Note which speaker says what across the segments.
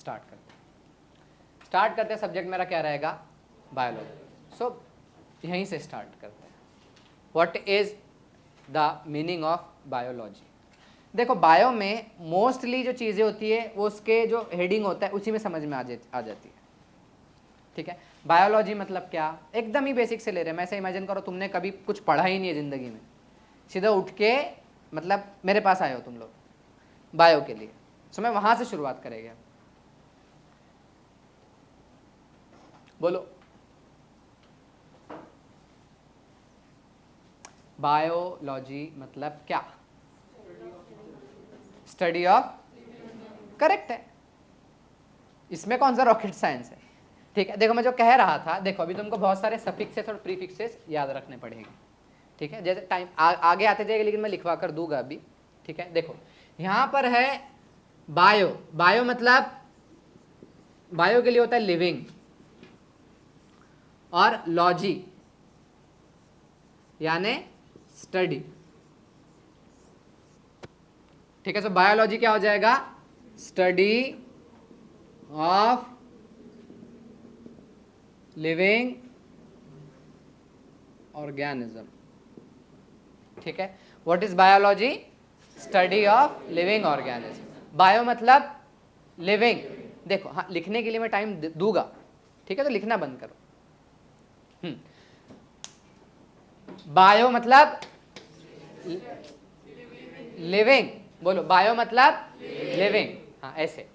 Speaker 1: Start करते हैं। Subject मेरा क्या रहेगा? बायोलॉजी। सो यहीं से स्टार्ट करते हैं। What is the meaning of biology? देखो, बायो में मोस्टली जो चीज़ें होती है वो उसके जो हेडिंग होता है उसी में समझ में आ जाती है। ठीक है, बायोलॉजी मतलब क्या, एकदम ही बेसिक से ले रहे हैं। मैं ऐसे इमेजिन करो तुमने कभी कुछ पढ़ा ही नहीं है ज़िंदगी में, सीधा उठ के मतलब मेरे पास आए हो तुम लोग बायो के लिए। सो मैं वहाँ से शुरुआत करेंगे। बोलो, बायोलॉजी मतलब क्या? स्टडी ऑफ, करेक्ट है, इसमें कौन सा रॉकेट साइंस है। ठीक है, देखो मैं जो कह रहा था, देखो अभी तुमको बहुत सारे सफिक्सेस और प्रीफिक्सेस याद रखने पड़ेंगे। ठीक है, जैसे टाइम आगे आते जाएगा, लेकिन मैं लिखवा कर दूंगा अभी। ठीक है, देखो यहाँ पर है बायो। बायो मतलब बायो के लिए होता है लिविंग, और लॉजी यानी स्टडी। ठीक है, सो बायोलॉजी क्या हो जाएगा? Study of living organism. ठीक है, what is biology? Study of living organism. Bio मतलब लिविंग। देखो हाँ, लिखने के लिए मैं टाइम दूंगा, ठीक है, तो लिखना बंद करो। बायो मतलब लिविंग, बोलो बायो मतलब लिविंग। हाँ, ऐसे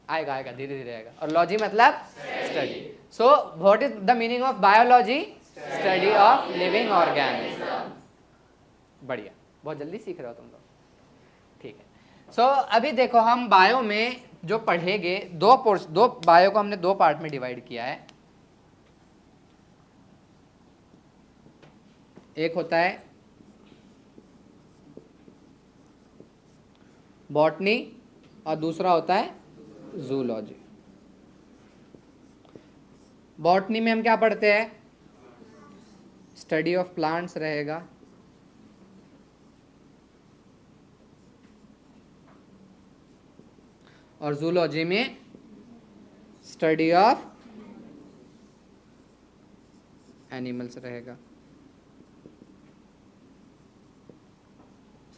Speaker 1: आएगा आएगा, धीरे धीरे आएगा। और लॉजी मतलब study. So what is the meaning of biology? Study of living organism. बढ़िया, बहुत जल्दी सीख रहे हो तुम लोग। ठीक है, सो अभी देखो हम बायो में जो पढ़ेंगे, दो बायो को हमने दो पार्ट में डिवाइड किया है। एक होता है बॉटनी और दूसरा होता है जूलॉजी। बॉटनी में हम क्या पढ़ते हैं? स्टडी ऑफ प्लांट्स रहेगा, और जूलॉजी में स्टडी ऑफ एनिमल्स रहेगा।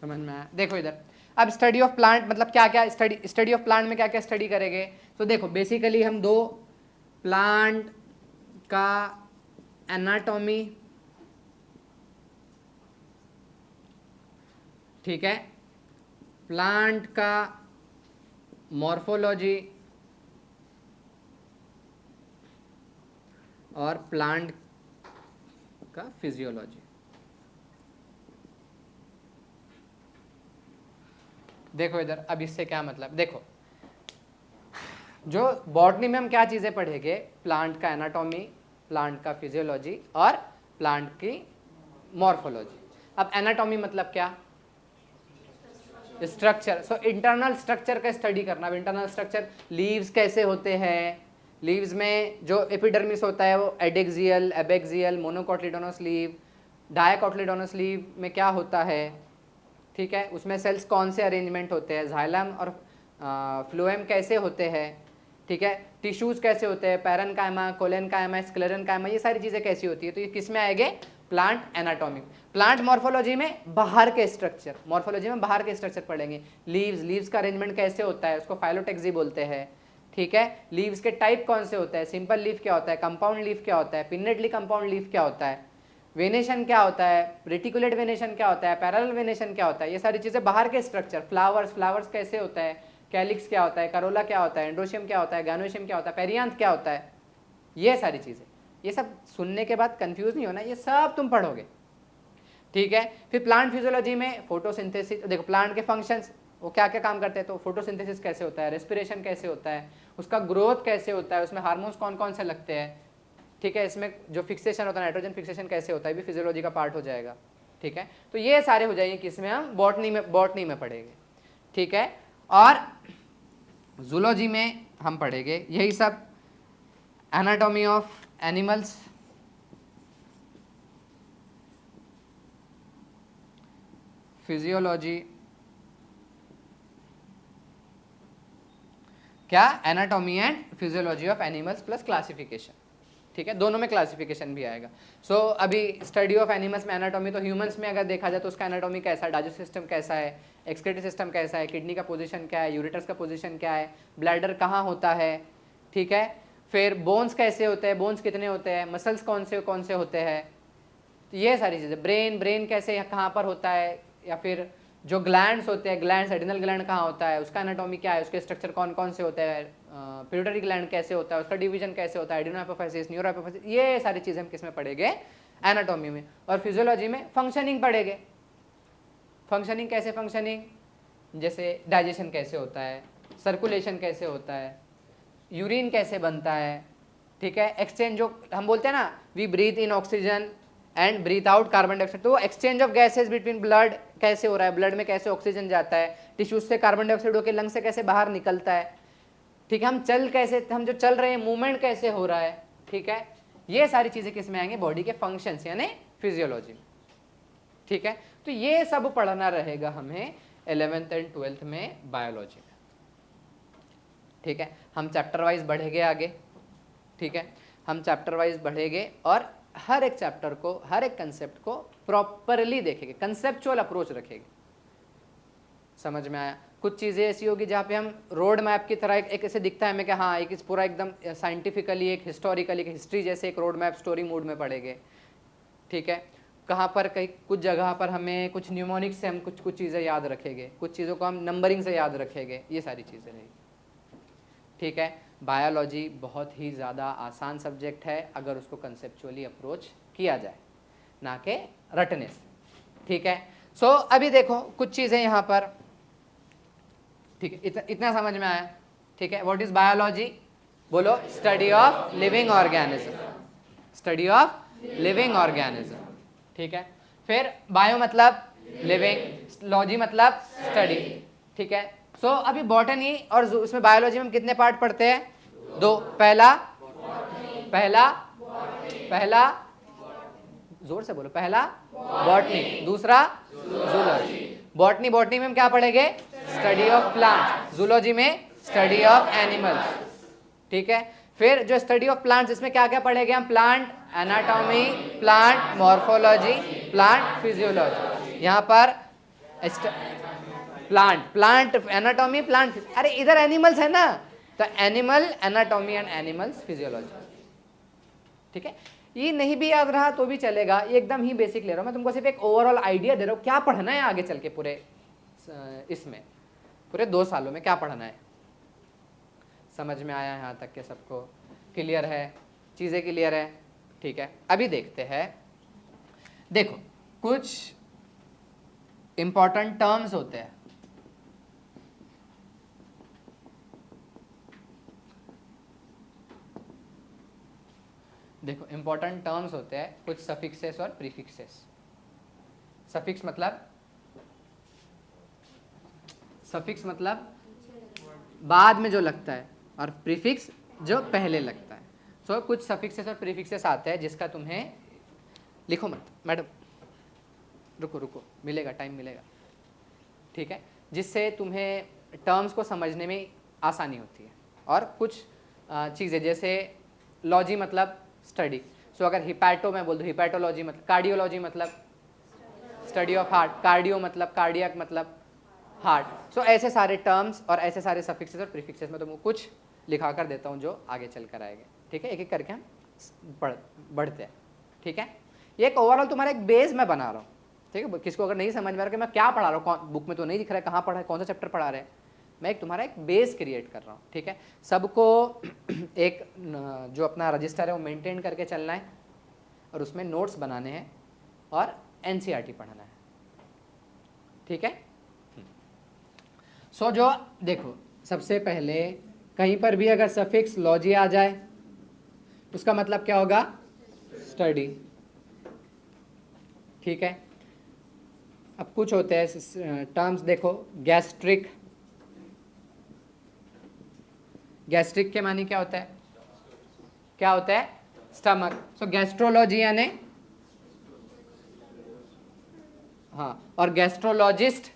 Speaker 1: समझ में आया? देखो इधर, अब स्टडी ऑफ प्लांट मतलब क्या क्या स्टडी ऑफ प्लांट में क्या क्या स्टडी करेंगे? तो देखो बेसिकली हम दो प्लांट का एनाटॉमी, ठीक है, प्लांट का मॉर्फोलॉजी और प्लांट का फिजियोलॉजी। देखो इधर, अब इससे क्या मतलब? देखो जो बॉटनी में हम क्या चीजें पढ़ेंगे? प्लांट का एनाटॉमी, प्लांट का फिजियोलॉजी और प्लांट की मॉर्फोलॉजी। अब एनाटॉमी मतलब क्या? स्ट्रक्चर। सो इंटरनल स्ट्रक्चर का स्टडी करना। अब इंटरनल स्ट्रक्चर, लीव्स कैसे होते हैं, लीव्स में जो एपिडर्मिस होता है वो एडेक्सियल, एबेक्सियल, मोनोकोटिलेडोनस लीव, डायकोटिलेडोनस लीव में क्या होता है, ठीक है, उसमें सेल्स कौन से अरेंजमेंट होते हैं, जाइलम और फ्लोएम कैसे होते हैं, ठीक है, टिश्यूज कैसे होते हैं, पैरेन्काइमा, कोलेनकाइमा, स्क्लेरेन्काइमा, ये सारी चीज़ें कैसी होती है। तो ये किस में आएंगे? Plant anatomy. प्लांट मॉर्फोलॉजी में बाहर के स्ट्रक्चर, मॉर्फोलॉजी में बाहर के स्ट्रक्चर पढ़ेंगे। लीव्स का अरेंजमेंट कैसे होता है, उसको फाइलोटेक्सी बोलते हैं। ठीक है, लीव्स के टाइप कौन से होते हैं, सिंपल लीफ क्या होता है, कंपाउंड लीफ क्या होता है, पिन्नेटली कंपाउंड लीफ क्या होता है, वेनेशन क्या होता है, रेटिकुलेट वेनेशन क्या होता है, पैरेलल वेनेशन क्या होता है, ये सारी चीज़ें बाहर के स्ट्रक्चर। फ्लावर्स कैसे होता है, कैलिक्स क्या होता है, करोला क्या होता है, एंड्रोशियम क्या होता है, गैनोशियम क्या होता है, पेरियांथ क्या होता है, ये सारी चीज़ें। ये सब सुनने के बाद कंफ्यूज नहीं होना, ये सब तुम पढ़ोगे। ठीक है, फिर प्लांट फिजियोलॉजी में फोटोसिंथेसिस, देखो प्लांट के फंक्शंस, वो क्या क्या काम करते हैं, तो फोटोसिंथेसिस कैसे होता है, रेस्पिरेशन कैसे होता है, उसका ग्रोथ कैसे होता है, उसमें हार्मोन्स कौन कौन से लगते हैं, ठीक है, इसमें जो फिक्सेशन होता है, नाइट्रोजन फिक्सेशन कैसे होता है, भी फिजियोलॉजी का पार्ट हो जाएगा। ठीक है, तो ये सारे हो जाएंगे किसमें? हम बॉटनी में पढ़ेंगे। ठीक है, और जूलॉजी में हम पढ़ेंगे यही सब, एनाटॉमी ऑफ एनिमल्स, फिजियोलॉजी, क्या, anatomy and physiology of animals plus classification, ठीक है, दोनों में क्लासिफिकेशन भी आएगा। सो अभी स्टडी ऑफ एनिमल्स में एनाटॉमी, तो ह्यूमंस में अगर देखा जाए तो उसका एनाटॉमी कैसा है, डाइजेस्टिव सिस्टम कैसा है, एक्सक्रीटरी सिस्टम कैसा है, किडनी का पोजीशन क्या है, यूरेटर्स का पोजीशन क्या है, ब्लैडर कहाँ होता है, ठीक है, फिर बोन्स कैसे होते हैं, बोन्स कितने होते हैं, मसल्स कौन से होते हैं, तो ये सारी चीज़ें, ब्रेन कैसे कहाँ पर होता है, या फिर जो ग्लैंड्स होते हैं, ग्लैंड्स, एडिनल ग्लैंड कहाँ होता है, उसका एनाटॉमी क्या है, उसके स्ट्रक्चर कौन से होते हैं, पिट्यूटरी ग्लैंड कैसे होता है, उसका डिवीजन कैसे होता है, एडिनो हाइपोफाइसिस, न्यूरो हाइपोफाइसिस, ये सारी चीज़ें हम किस में पढ़ेंगे, एनाटॉमी में। और फिजियोलॉजी में फंक्शनिंग पढ़ेंगे, फंक्शनिंग कैसे, फंक्शनिंग जैसे डाइजेशन कैसे होता है, सर्कुलेशन कैसे होता है, यूरिन कैसे बनता है, ठीक है, एक्सचेंज जो हम बोलते हैं ना, we breathe in oxygen and breathe out carbon dioxide, तो exchange of gases between blood कैसे हो रहा है, ब्लड में कैसे ऑक्सीजन जाता है, टिश्यूज से कार्बन डाइऑक्साइड होकर लंग से कैसे बाहर निकलता है, ठीक है, हम जो चल रहे हैं, मूवमेंट कैसे हो रहा है, ठीक है, ये सारी चीजें किस में आएंगे, बॉडी के फंक्शंस यानी फिजियोलॉजी में, ठीक है। तो ये सब पढ़ना रहेगा हमें 11th एंड 12th में बायोलॉजी में, ठीक है। हम चैप्टर वाइज बढ़ेंगे आगे, ठीक है, हम चैप्टर वाइज बढ़ेंगे और हर एक चैप्टर को, हर एक कंसेप्ट को प्रॉपरली देखेंगे, कंसेप्चुअल अप्रोच रखेंगे। समझ में आया? कुछ चीज़ें ऐसी होगी जहाँ पे हम रोड मैप की तरह एक ऐसे दिखता है हमें कि हाँ एक पूरा एकदम साइंटिफिकली, एक हिस्टोरिकली, एक हिस्ट्री जैसे एक रोड मैप स्टोरी मूड में पढ़ेंगे, ठीक है। कहाँ पर कहीं कुछ जगह पर हमें कुछ न्यूमोनिक से हम कुछ चीज़ें याद रखेंगे, कुछ चीज़ों को हम नंबरिंग से याद रखेंगे, ये सारी चीज़ें रहेगी, ठीक है। बायोलॉजी बहुत ही ज़्यादा आसान सब्जेक्ट है अगर उसको कंसेप्चुअली अप्रोच किया जाए, ना कि रटने से, ठीक है। सो अभी देखो कुछ चीज़ें यहाँ पर, ठीक है, इतना समझ में आया, ठीक है। व्हाट इज बायोलॉजी, बोलो, study of living organism, study of living organism, ठीक है। फिर बायो मतलब लिविंग, लॉजी मतलब स्टडी, ठीक है। सो अभी बॉटनी और उसमें बायोलॉजी में हम कितने पार्ट पढ़ते हैं, दो, पहला जोर से बोलो, पहला बॉटनी, दूसरा जूलॉजी। बॉटनी में हम क्या पढ़ेंगे, स्टडी ऑफ प्लांट, जूलॉजी में स्टडी ऑफ एनिमल्स, ठीक है। फिर जो स्टडी ऑफ प्लांट्स, इसमें क्या क्या पढ़ेंगे हम, plant anatomy, plant morphology, plant physiology. यहाँ पर प्लांट एनाटॉमी, प्लांट, अरे इधर एनिमल्स है ना, तो animal anatomy and animals physiology, ठीक है। ये नहीं भी याद रहा तो भी चलेगा, ये एकदम ही बेसिक ले रहा हूँ मैं तुमको, सिर्फ एक ओवरऑल आइडिया दे रहा हूँ क्या पढ़ना है आगे चल के, पूरे इसमें पूरे 2 सालों में क्या पढ़ना है। समझ में आया यहाँ तक के सबको, क्लियर है, चीज़ें क्लियर है, ठीक है। अभी देखते हैं, देखो कुछ इंपॉर्टेंट टर्म्स होते हैं, देखो इंपॉर्टेंट टर्म्स होते हैं कुछ सफिक्सेस और प्रीफिक्सेस। सफिक्स मतलब बाद में जो लगता है, और प्रीफिक्स जो पहले लगता है। सो कुछ सफिक्सेस और प्रीफिक्सेस आते हैं जिसका तुम्हें, लिखो मत मैडम, रुको मिलेगा, टाइम मिलेगा, ठीक है, जिससे तुम्हें टर्म्स को समझने में आसानी होती है। और कुछ चीज़ें जैसे लॉजी मतलब स्टडी, सो अगर हिपैटो मैं बोल दूँ, हिपैटोलॉजी मतलब, कार्डियोलॉजी मतलब स्टडी ऑफ हार्ट, कार्डियो मतलब कार्डियक मतलब हार्ट। सो ऐसे सारे टर्म्स और ऐसे सारे सफिक्सेस और प्रीफिक्सेस में तुमको कुछ लिखा कर देता हूँ जो आगे चल कर आएंगे, ठीक है। एक एक करके हम बढ़ते हैं, ठीक है। ये एक ओवरऑल तुम्हारा एक बेस मैं बना रहा हूँ, ठीक है। किसको अगर नहीं समझ में आ रहा कि मैं क्या पढ़ा रहा हूँ, बुक में तो नहीं दिख रहा है कहाँ पढ़ा है, कौन सा चैप्टर पढ़ा रहे हैं, मैं एक तुम्हारा एक बेस क्रिएट कर रहा हूँ, ठीक है। सबको एक जो अपना रजिस्टर है वो मेंटेन करके चलना है, और उसमें नोट्स बनाने हैं और एनसीईआरटी पढ़ना है, ठीक है। सो जो देखो, सबसे पहले कहीं पर भी अगर सफिक्स लॉजी आ जाए उसका मतलब क्या होगा, स्टडी, ठीक है। अब कुछ होते हैं टर्म्स, देखो गैस्ट्रिक, गैस्ट्रिक के मानी क्या होता है, स्टमक। सो गैस्ट्रोलॉजी यानी, हाँ, और गैस्ट्रोलॉजिस्ट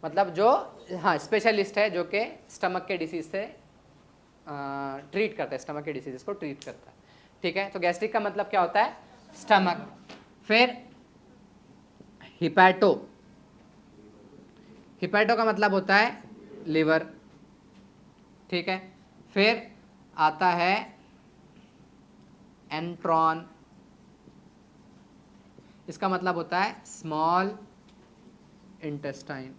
Speaker 1: मतलब जो, हाँ, स्पेशलिस्ट है जो कि स्टमक के डिसीज से ट्रीट करता है, स्टमक के डिसीजेस को ट्रीट करता है, ठीक है। तो गैस्ट्रिक का मतलब क्या होता है, स्टमक। फिर हिपैटो, हिपैटो का मतलब होता है लिवर, ठीक है। फिर आता है एंट्रॉन, इसका मतलब होता है स्मॉल इंटेस्टाइन।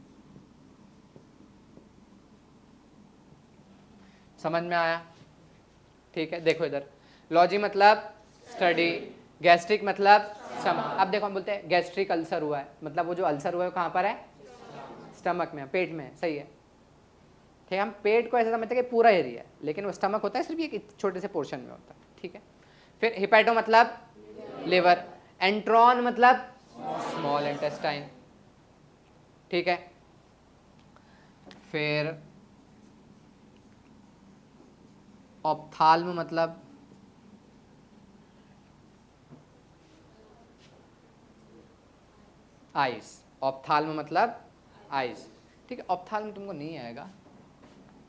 Speaker 1: समझ में आया, ठीक है। देखो इधर, लॉजी मतलब स्टडी, गैस्ट्रिक मतलब स्टमक। अब देखो हम बोलते हैं गैस्ट्रिक अल्सर हुआ है, मतलब वो जो अल्सर हुआ है कहाँ पर है, स्टमक में, पेट में, सही है, ठीक है। हम पेट को ऐसा समझते हैं कि पूरा एरिया है, लेकिन वो स्टमक होता है सिर्फ एक छोटे से पोर्शन में होता है, ठीक है। फिर हिपैटो मतलब लिवर, एंट्रॉन मतलब स्मॉल इंटेस्टाइन, ठीक है। फिर ऑप्थाल्म मतलब आइस, ऑप्थाल्म मतलब आइस, ठीक है। ऑप्थाल्म तुमको नहीं आएगा,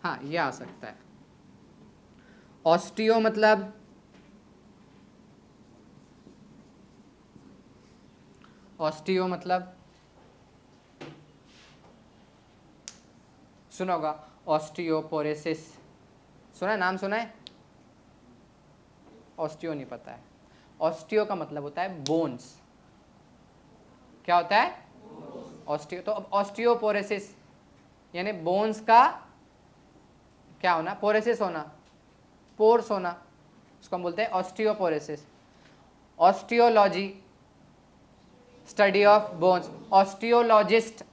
Speaker 1: हाँ ये आ सकता है। ऑस्टियो मतलब ऑस्टियो मतलब सुना होगा, ऑस्टियोपोरोसिस, सुना है, नाम सुना है। ऑस्टियो नहीं पता है। ऑस्टियो का मतलब होता है बोन्स, क्या होता है, ऑस्टियो। तो अब ऑस्टियोपोरोसिस यानी बोन्स का क्या होना, पोरोसिस होना, पोर्स होना, उसको हम बोलते हैं osteoporosis. Osteology, study of bones, osteologist,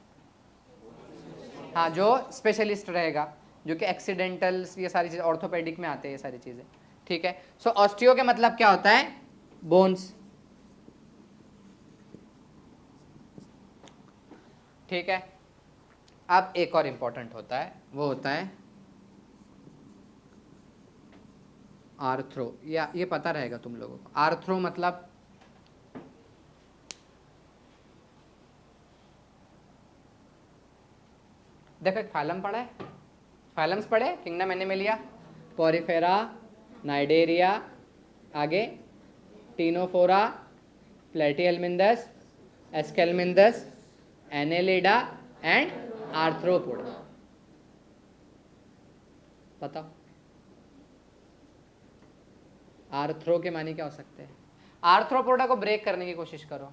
Speaker 1: हाँ जो स्पेशलिस्ट रहेगा, जो कि एक्सीडेंटल्स, ये सारी चीज़ ऑर्थोपेडिक में आते हैं ये सारी चीज़ें, ठीक है। सो ऑस्टियो के मतलब क्या होता है, बोन्स, ठीक है। अब एक और इंपॉर्टेंट होता है, वो होता है आर्थ्रो, या ये पता रहेगा तुम लोगों को। आर्थ्रो मतलब देखो एक फाइलम पढ़ा है, फाइलम्स पढ़े, किंगडम एनिमलिया, पोरिफेरा, नाइडेरिया, आगे टीनोफोरा, प्लेटिहेल्मिन्थस, एस्केल्मिन्थस, एनेलिडा एंड आर्थ्रोपोडा। बताओ आर्थ्रो के मानी क्या हो सकते हैं। आर्थ्रोपोडा को ब्रेक करने की कोशिश करो,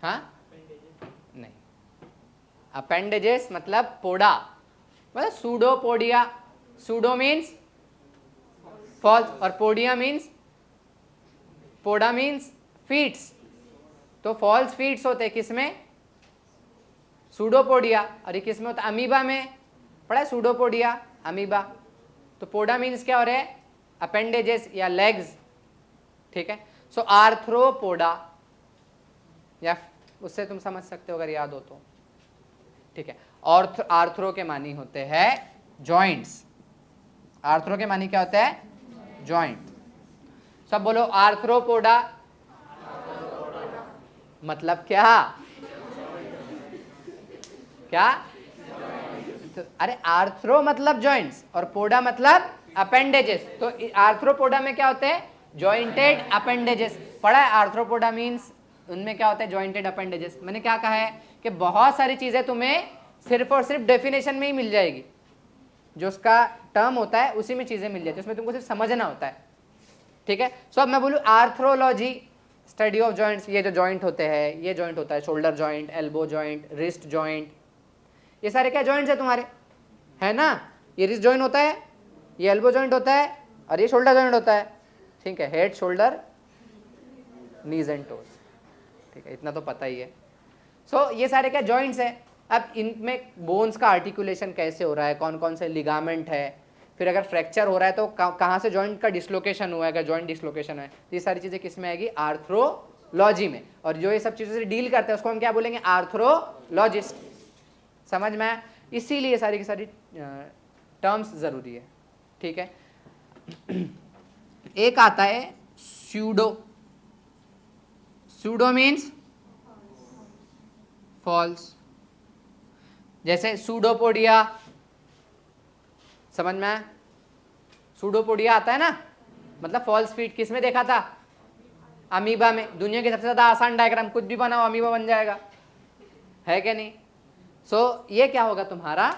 Speaker 1: हाँ नहीं, अपेंडेजेस मतलब पोडा, मतलब सूडोपोडिया, सूडो मीन्स फॉल्स और podia means, poda means feets, तो फॉल्स फीट्स होते हैं किसमें, सूडोपोडिया, और ये किसमें होता है, अमीबा में, पढ़ा है सूडोपोडिया, अमीबा। तो पोडा मीन्स क्या हो रहा है, अपेंडेजेस या लेग्स, ठीक है। सो आर्थ्रोपोडा, या उससे तुम समझ सकते हो अगर याद हो तो, ठीक है। आर्थ्रो के मानी होते हैं जॉइंट्स, आर्थ्रो के मानी क्या होते हैं, जॉइंट। सब बोलो आर्थ्रोपोडा मतलब क्या, क्या, तो अरे आर्थ्रो मतलब जॉइंट्स और पोडा मतलब अपेंडेजेस, तो आर्थ्रोपोडा में क्या होते हैं, जॉइंटेड अपेंडेजेस। पढ़ा है आर्थ्रोपोडा मीन्स उनमें क्या होता है, जॉइंटेड अपेंडेजेस। मैंने क्या कहा है कि बहुत सारी चीजें तुम्हें सिर्फ और सिर्फ डेफिनेशन में ही मिल जाएगी, जो उसका टर्म होता है उसी में चीजें मिल जाती है, उसमें तुमको सिर्फ समझना होता है, ठीक है। सो अब मैं बोलूँ आर्थ्रोलॉजी, स्टडी ऑफ जॉइंट्स, ये जो जॉइंट होते हैं, ये जॉइंट होता है shoulder joint, elbow joint, wrist joint, ये सारे क्या जॉइंट्स है तुम्हारे, है ना। ये रिस्ट जॉइंट होता है, ये एल्बो जॉइंट होता है, और ये शोल्डर जॉइंट होता है, ठीक है। Head, shoulder, knees and toes, ठीक है, इतना तो पता ही है। सो ये सारे क्या जॉइंट्स है। अब इनमें बोन्स का आर्टिकुलेशन कैसे हो रहा है, कौन कौन से लिगामेंट है, फिर अगर फ्रैक्चर हो रहा है तो कहाँ से जॉइंट का डिसलोकेशन हुआ है, अगर जॉइंट डिसलोकेशन है, तो ये सारी चीजें किस में आएगी, आर्थ्रोलॉजी में। और जो ये सब चीजों से डील करते हैं उसको हम क्या बोलेंगे, आर्थ्रोलॉजिस्ट। समझ में आया, इसीलिए सारी की सारी टर्म्स जरूरी है, ठीक है। एक आता है स्यूडो, सूडो मीन्स फॉल्स। जैसे सूडोपोडिया, समझ में आया? सूडोपोडिया आता है ना, मतलब फॉल्स फीट किस में देखा था? अमीबा में। दुनिया की सबसे ज्यादा आसान डायग्राम, कुछ भी बनाओ अमीबा बन जाएगा, है क्या नहीं? सो ये क्या होगा तुम्हारा,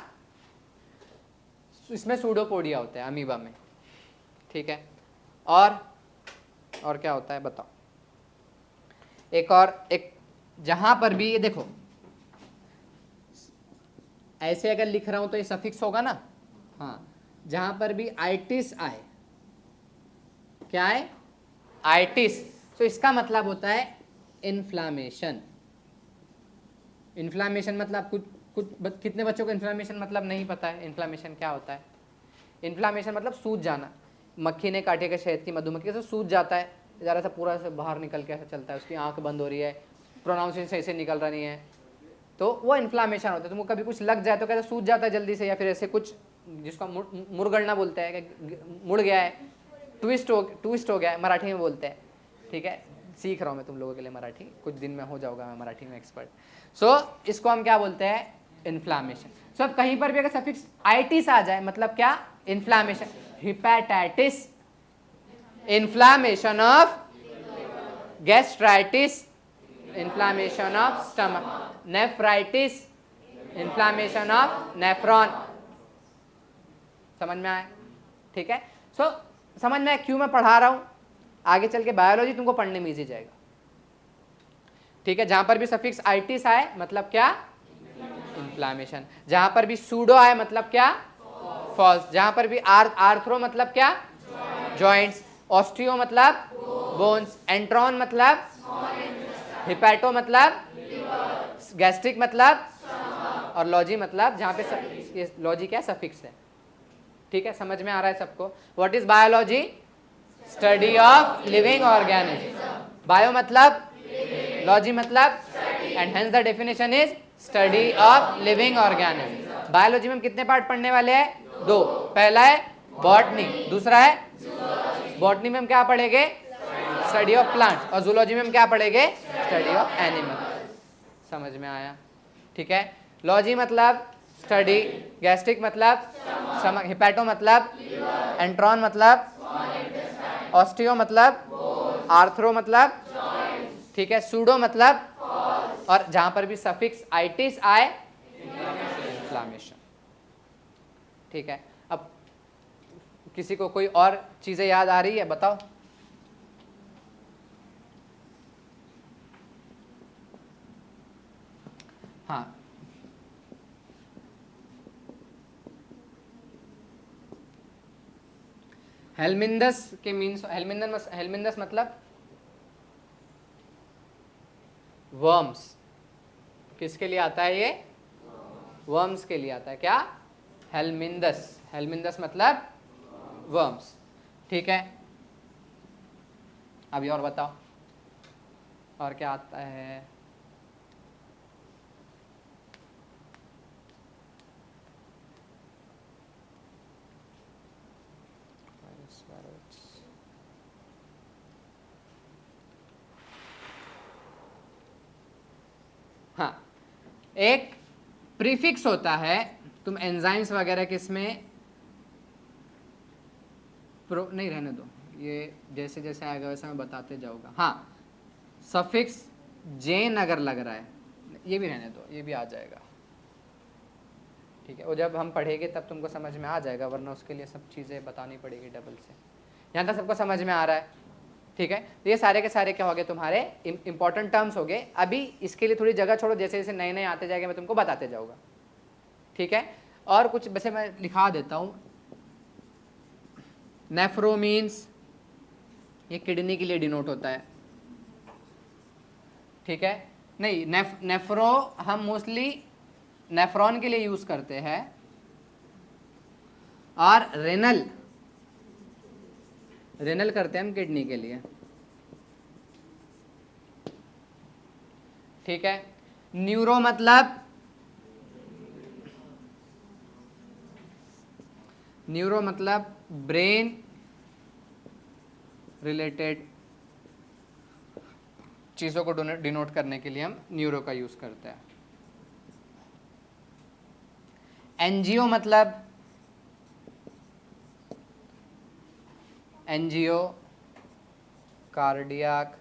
Speaker 1: इसमें सूडोपोडिया होता है अमीबा में, ठीक है। और क्या होता है बताओ? एक जहां पर भी ये देखो, ऐसे अगर लिख रहा हूं तो ये सफिक्स होगा ना, हाँ, जहां पर भी आइटिस आए, क्या है? आइटिस। तो इसका मतलब होता है इन्फ्लामेशन। इन्फ्लामेशन मतलब कितने बच्चों को इन्फ्लामेशन मतलब नहीं पता है? इन्फ्लामेशन क्या होता है? इन्फ्लामेशन मतलब सूज जाना। मक्खी ने काटे के शहद की मधुमक्खी से सूज जाता है, जरा सा पूरा से बाहर निकल के ऐसा चलता है, उसकी आंख बंद हो रही है, प्रोनाउंसिएशन सही से निकल रही है, तो वो इन्फ्लामेशन होता है। तुमको कभी कुछ लग जाए तो कैसे सूज जाता है जल्दी से, या फिर ऐसे कुछ जिसको मुरगड़ना बोलते हैं, मुड़ गया है, ट्विस्ट हो गया है, मराठी में बोलते हैं, ठीक है। सीख रहा हूँ मैं तुम लोगों के लिए मराठी, कुछ दिन में हो जाऊंगा मैं मराठी में एक्सपर्ट। सो इसको हम क्या बोलते हैं? इन्फ्लामेशन। सो अब कहीं पर भी अगर सफिक्स आइटिस आ जाए, मतलब क्या? Inflammation. Hepatitis, inflammation of gastritis, inflammation of stomach. Nephritis, inflammation of nephron. समझ में आया? ठीक है। सो समझ में क्यों मैं पढ़ा रहा हूं? आगे चल के बायोलॉजी तुमको पढ़ने में इजी जाएगा, ठीक है। जहां पर भी सफिक्स आइटिस आए मतलब क्या? इन्फ्लामेशन। जहां पर भी सूडो आए मतलब क्या? फॉल्स। जहां पर भी आर्थ्रो मतलब क्या? जॉइंट्स। ऑस्टियो मतलब बोन्स। एंट्रॉन मतलब हिपैटो मतलब गैस्ट्रिक मतलब, और लॉजी मतलब जहां पे लॉजी क्या? सफिक्स है, ठीक है। समझ में आ रहा है सबको? What is biology? Study of living organism. Bio मतलब, लॉजी मतलब, and hence the definition is study of living organism. Biology में हम कितने पार्ट पढ़ने वाले हैं? 2। पहला है बॉटनी, दूसरा है बॉटनी में हम क्या पढ़ेंगे? Study of plants. और जूलॉजी में हम क्या पढ़ेंगे? Study of animal. समझ में आया? ठीक है। लॉजी मतलब स्टडी, गैस्ट्रिक मतलब स्टमक, हिपैटो मतलब एंट्रॉन मतलब ऑस्टियो मतलब आर्थ्रो मतलब, ठीक है, सूडो मतलब, और जहां पर भी सफिक्स आइटिस आए इन्फ्लामेशन, ठीक है। अब किसी को कोई और चीजें याद आ रही है? बताओ। हाँ, हेलमिंदस के मीन्स, हेलमिंदस मतलब वर्म्स। किसके लिए आता है ये? वर्म्स के लिए आता है। क्या? हेलमिंदस। हेलमिंदस मतलब वर्म्स, ठीक है। अभी और बताओ, और क्या आता है? हाँ, एक प्रीफिक्स होता है, तुम एंजाइम्स वगैरह के इसमें नहीं, रहने दो, ये जैसे जैसे आएगा वैसे मैं बताते जाऊंगा। हाँ, सफिक्स जेन अगर लग रहा है, ये भी रहने दो, ये भी आ जाएगा, ठीक है। वो जब हम पढ़ेंगे तब तुमको समझ में आ जाएगा, वरना उसके लिए सब चीज़ें बतानी पड़ेगी डबल से। यहाँ तक सबको समझ में आ रहा है? ठीक है। तो ये सारे के सारे क्या हो गए तुम्हारे इंपॉर्टेंट टर्म्स हो गए। अभी इसके लिए थोड़ी जगह छोड़ो, जैसे जैसे नए नए आते जाएंगे मैं तुमको बताते जाऊंगा, ठीक है। और कुछ वैसे मैं लिखा देता हूँ। नेफ्रो मीन्स, ये किडनी के लिए डिनोट होता है, ठीक है। नहीं, नेफ्रो हम मोस्टली नेफ्रॉन के लिए यूज करते हैं, और रेनल करते हैं हम किडनी के लिए, ठीक है। न्यूरो मतलब, न्यूरो मतलब ब्रेन रिलेटेड चीज़ों को डिनोट करने के लिए हम न्यूरो का यूज़ करते हैं। एनजीओ मतलब एनजीओ कार्डियक,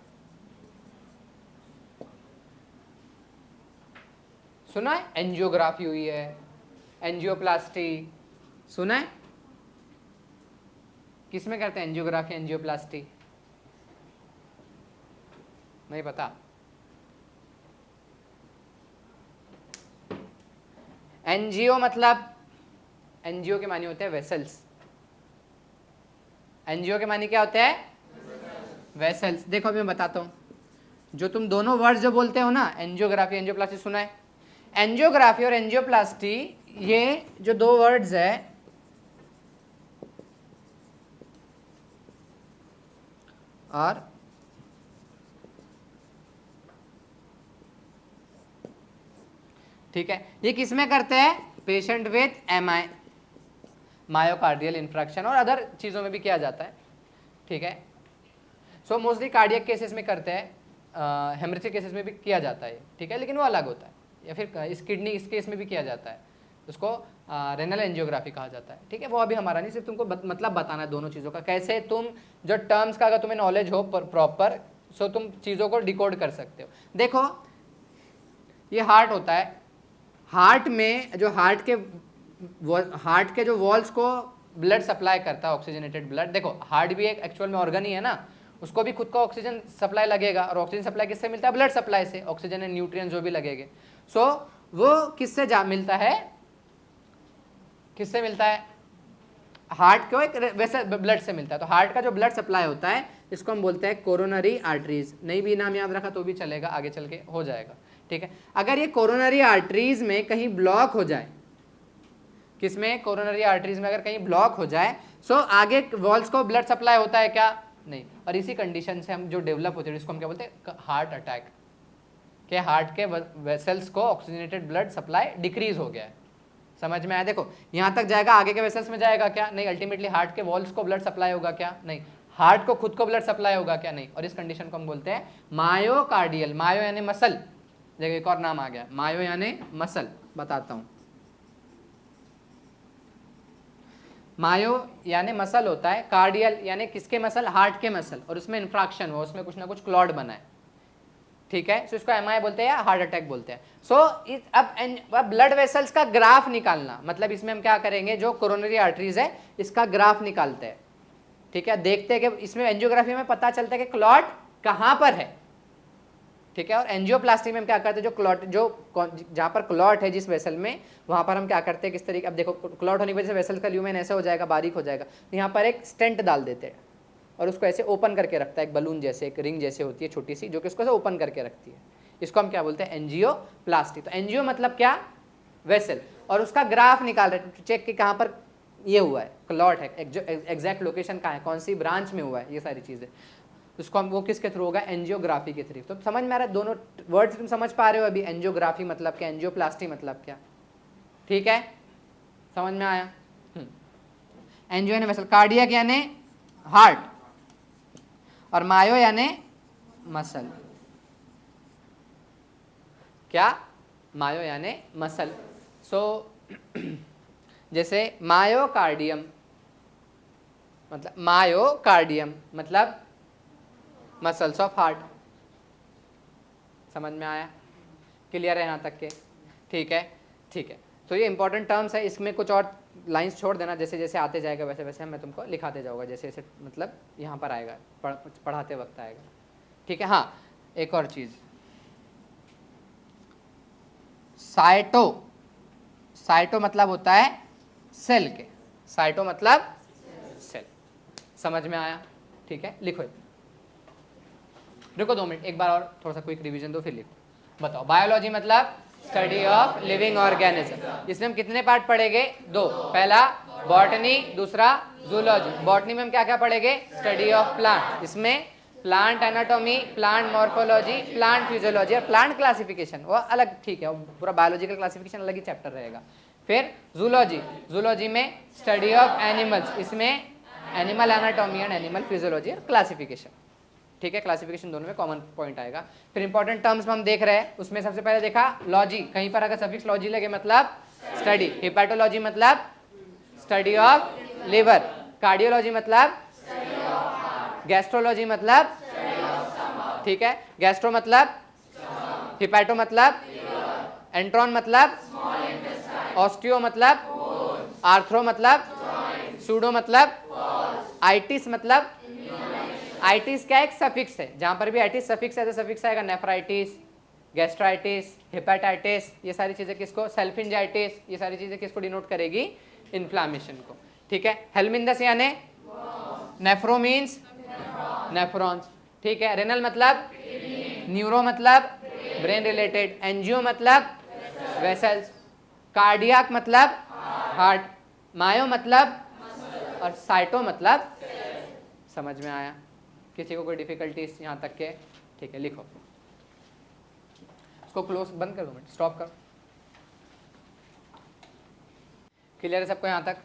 Speaker 1: सुना है? एंजियोग्राफी हुई है, एंजियोप्लास्टी सुना है? किसमें करते हैं एंजियोग्राफी एंजियोप्लास्टी? नहीं पता? एनजीओ मतलब, एनजीओ के मानी होते हैं वेसल्स। एनजीओ के मानी क्या होते हैं? वेसल्स। देखो अभी मैं बताता हूं, जो तुम दोनों वर्ड्स जो बोलते हो ना, एंजियोग्राफी एंजियोप्लास्टी, सुना है? एंजियोग्राफी और एंजियोप्लास्टी, ये जो दो वर्ड्स है, और ठीक है, ये किसमें करते हैं? Patient with MI, myocardial infraction, और अदर चीज़ों में भी किया जाता है। ठीक है, सो मोस्टली कार्डियक केसेस में करते हैं, हेमरेजिक केसेस में भी किया जाता है। ठीक है, लेकिन वो अलग होता है। या फिर इस किडनी, इस केस में भी किया जाता है, उसको रेनल एंजियोग्राफी कहा जाता है। ठीक है, वो अभी हमारा नहीं, सिर्फ तुमको मतलब बताना है दोनों चीज़ों का, कैसे तुम जो टर्म्स का अगर तुम्हें नॉलेज हो प्रॉपर, सो तुम चीज़ों को डिकोड कर सकते हो। देखो ये हार्ट होता है, हार्ट में जो हार्ट के जो वॉल्स को ब्लड सप्लाई करता है, ऑक्सीजनेटेड ब्लड। देखो हार्ट भी एक एक्चुअल में ऑर्गन ही है ना, उसको भी खुद को ऑक्सीजन सप्लाई लगेगा, और ऑक्सीजन सप्लाई किससे मिलता है? ब्लड सप्लाई से, ऑक्सीजन एंड न्यूट्रिएंट्स जो भी लगेंगे। सो वो किससे मिलता है? किससे मिलता है? हार्ट को एक वैसे ब्लड से मिलता है। तो हार्ट का जो ब्लड सप्लाई होता है, इसको हम बोलते हैं कोरोनरी आर्टरीज। नहीं भी नाम याद रखा तो भी चलेगा, आगे चल के हो जाएगा। ठीक है, अगर ये कोरोनरी आर्टरीज में कहीं ब्लॉक हो जाए, किसमें? कोरोनरी आर्टरीज में अगर कहीं ब्लॉक हो जाए, सो आगे वॉल्स को ब्लड सप्लाई होता है क्या? नहीं। और इसी कंडीशन से हम जो डेवलप होते हैं, इसको हम क्या बोलते हैं? Heart attack. के हार्ट के वेसल्स को ऑक्सीजनेटेड ब्लड सप्लाई डिक्रीज हो गया है। समझ में आया? देखो यहाँ तक जाएगा, आगे के वेसल्स में जाएगा क्या? नहीं। अल्टीमेटली हार्ट के वॉल्स को ब्लड सप्लाई होगा क्या? नहीं। हार्ट को खुद को ब्लड सप्लाई होगा क्या? नहीं। और इस कंडीशन को हम बोलते हैं मायोकार्डियल। मायो यानी मसल, देखो एक और नाम आ गया, मायो यानी मसल। बताता हूं, मायो यानी मसल होता है, कार्डियल यानी किसके मसल? हार्ट के मसल, और उसमें इंफ्रैक्शन हो, उसमें कुछ ना कुछ क्लॉट बना है। ठीक है, सो इसको एमआई बोलते हैं या हार्ट अटैक बोलते हैं। सो अब ब्लड वेसल्स का ग्राफ निकालना, मतलब इसमें हम क्या करेंगे, जो कोरोनरी आर्टरीज है इसका ग्राफ निकालते हैं। ठीक है, देखते हैं कि इसमें एंजियोग्राफी में पता चलता है कि क्लॉट कहां पर है। ठीक है, और एंजियोप्लास्टी में हम क्या करते हैं, जो क्लॉट, जो जहां पर क्लॉट है जिस वेसल में, वहां पर हम क्या करते हैं, किस तरीके, अब देखो क्लॉट होने की वजह से वेसल का ल्यूमेन ऐसा हो जाएगा, बारीक हो जाएगा, तो यहाँ पर एक स्टेंट डाल देते हैं, और उसको ऐसे ओपन करके रखता है, एक बलून जैसे, एक रिंग जैसे होती है छोटी सी, जो कि उसको ऐसे ओपन करके रखती है। इसको हम क्या बोलते हैं? एंजियोप्लास्टी। तो एंजियो मतलब क्या? वेसल, और उसका ग्राफ निकाल रहे हैं, चेक कि कहाँ पर ये हुआ है, क्लॉट है, एग्जैक्ट लोकेशन कहाँ है, कौन सी ब्रांच में हुआ है, ये सारी चीज़ें। उसको हम, वो किसके थ्रू होगा? एंजियोग्राफी के थ्रू। तो समझ में आ रहा है? दोनों वर्ड्स तुम समझ पा रहे हो अभी? एंजियोग्राफी मतलब क्या, एंजियोप्लास्टी मतलब क्या? ठीक है, समझ में आया? एंजियो यानी वेसल, कार्डियक यानी हार्ट, और मायो यानी मसल। क्या? मायो यानी मसल। सो जैसे मायोकार्डियम, मतलब मायोकार्डियम मतलब मसल्स ऑफ हार्ट। समझ में आया? क्लियर है यहाँ तक के? ठीक है, ठीक है। तो ये इंपॉर्टेंट टर्म्स है, इसमें कुछ और लाइंस छोड़ देना, जैसे जैसे आते जाएगा वैसे वैसे मैं तुमको लिखाते जाऊँगा, जैसे जैसे मतलब यहाँ पर आएगा, पढ़ाते वक्त आएगा। ठीक है, हाँ एक और चीज़, साइटो, साइटो मतलब होता है सेल के, साइटो मतलब सेल। समझ में आया? ठीक है, लिखो, रुको 2 मिनट, एक बार और थोड़ा सा क्विक रिवीजन दो फिर लिखो। बताओ, बायोलॉजी मतलब स्टडी ऑफ लिविंग ऑर्गेनिज्म। इसमें हम कितने पार्ट पढ़ेंगे? 2। पहला बॉटनी, दूसरा जूलॉजी। बॉटनी में हम क्या क्या पढ़ेंगे? स्टडी ऑफ प्लांट, इसमें plant anatomy, plant morphology, plant physiology और प्लांट क्लासिफिकेशन, वो अलग, ठीक है, वो पूरा बायोलॉजिकल क्लासिफिकेशन अलग ही चैप्टर रहेगा। फिर जूलॉजी, जूलॉजी में स्टडी ऑफ एनिमल्स, इसमें animal anatomy and animal physiology और क्लासिफिकेशन। ठीक है, क्लासिफिकेशन दोनों में कॉमन पॉइंट आएगा। फिर इंपॉर्टेंट टर्म्स हम देख रहे हैं, उसमें सबसे पहले देखा लॉजी, कहीं पर अगर सफिक्स लॉजी लगे मतलब स्टडी, हिपैटोलॉजी मतलब स्टडी ऑफ लिवर, कार्डियोलॉजी मतलब गैस्ट्रोलॉजी मतलब, ठीक है, गैस्ट्रो मतलब, हिपैटो मतलब, एंट्रॉन मतलब, ऑस्टियो मतलब, आर्थ्रो मतलब, सूडो मतलब, आइटिस मतलब, आइटिस क्या एक सफिक्स है, जहां पर भी आइटिस सफिक्स है तो सफिक्स आएगा नेफ्राइटिस, गैस्ट्राइटिस, हेपेटाइटिस, ये सारी चीजें किसको, सेल्फिंजाइटिस, ये सारी चीजें किसको डिनोट करेगी, इन्फ्लामेशन को, ठीक है। हेलमिंदस यानी नेफ्रो मीन्स नेफ्रॉन्स, ठीक है। रेनल मतलब न्यूरो मतलब ब्रेन रिलेटेड, एंजियो मतलब वेसल्स, कार्डियक मतलब हार्ट, मायो मतलब और साइटो मतलब, समझ में आया, किसी को कोई डिफिकल्टीज यहाँ तक के, ठीक है, लिखो इसको, क्लोज बंद कर दो, स्टॉप करो, क्लियर है सबको यहाँ तक,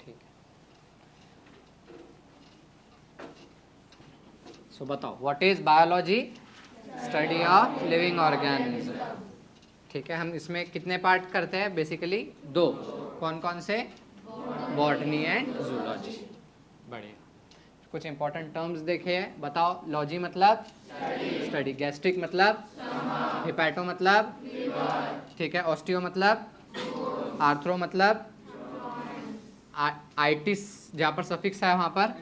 Speaker 1: ठीक है। सो बताओ what is biology, study of living organism, ठीक है। हम इसमें कितने पार्ट करते हैं, बेसिकली दो, कौन कौन से, बॉटनी एंड जूलॉजी, बढ़िया। कुछ इंपॉर्टेंट टर्म्स देखे हैं, बताओ, लॉजी मतलब स्टडी, गैस्ट्रिक मतलब, हिपैटो मतलब, ठीक है, ऑस्टियो मतलब, आर्थ्रो मतलब, आइटिस जहाँ पर सफिक्स है वहाँ पर,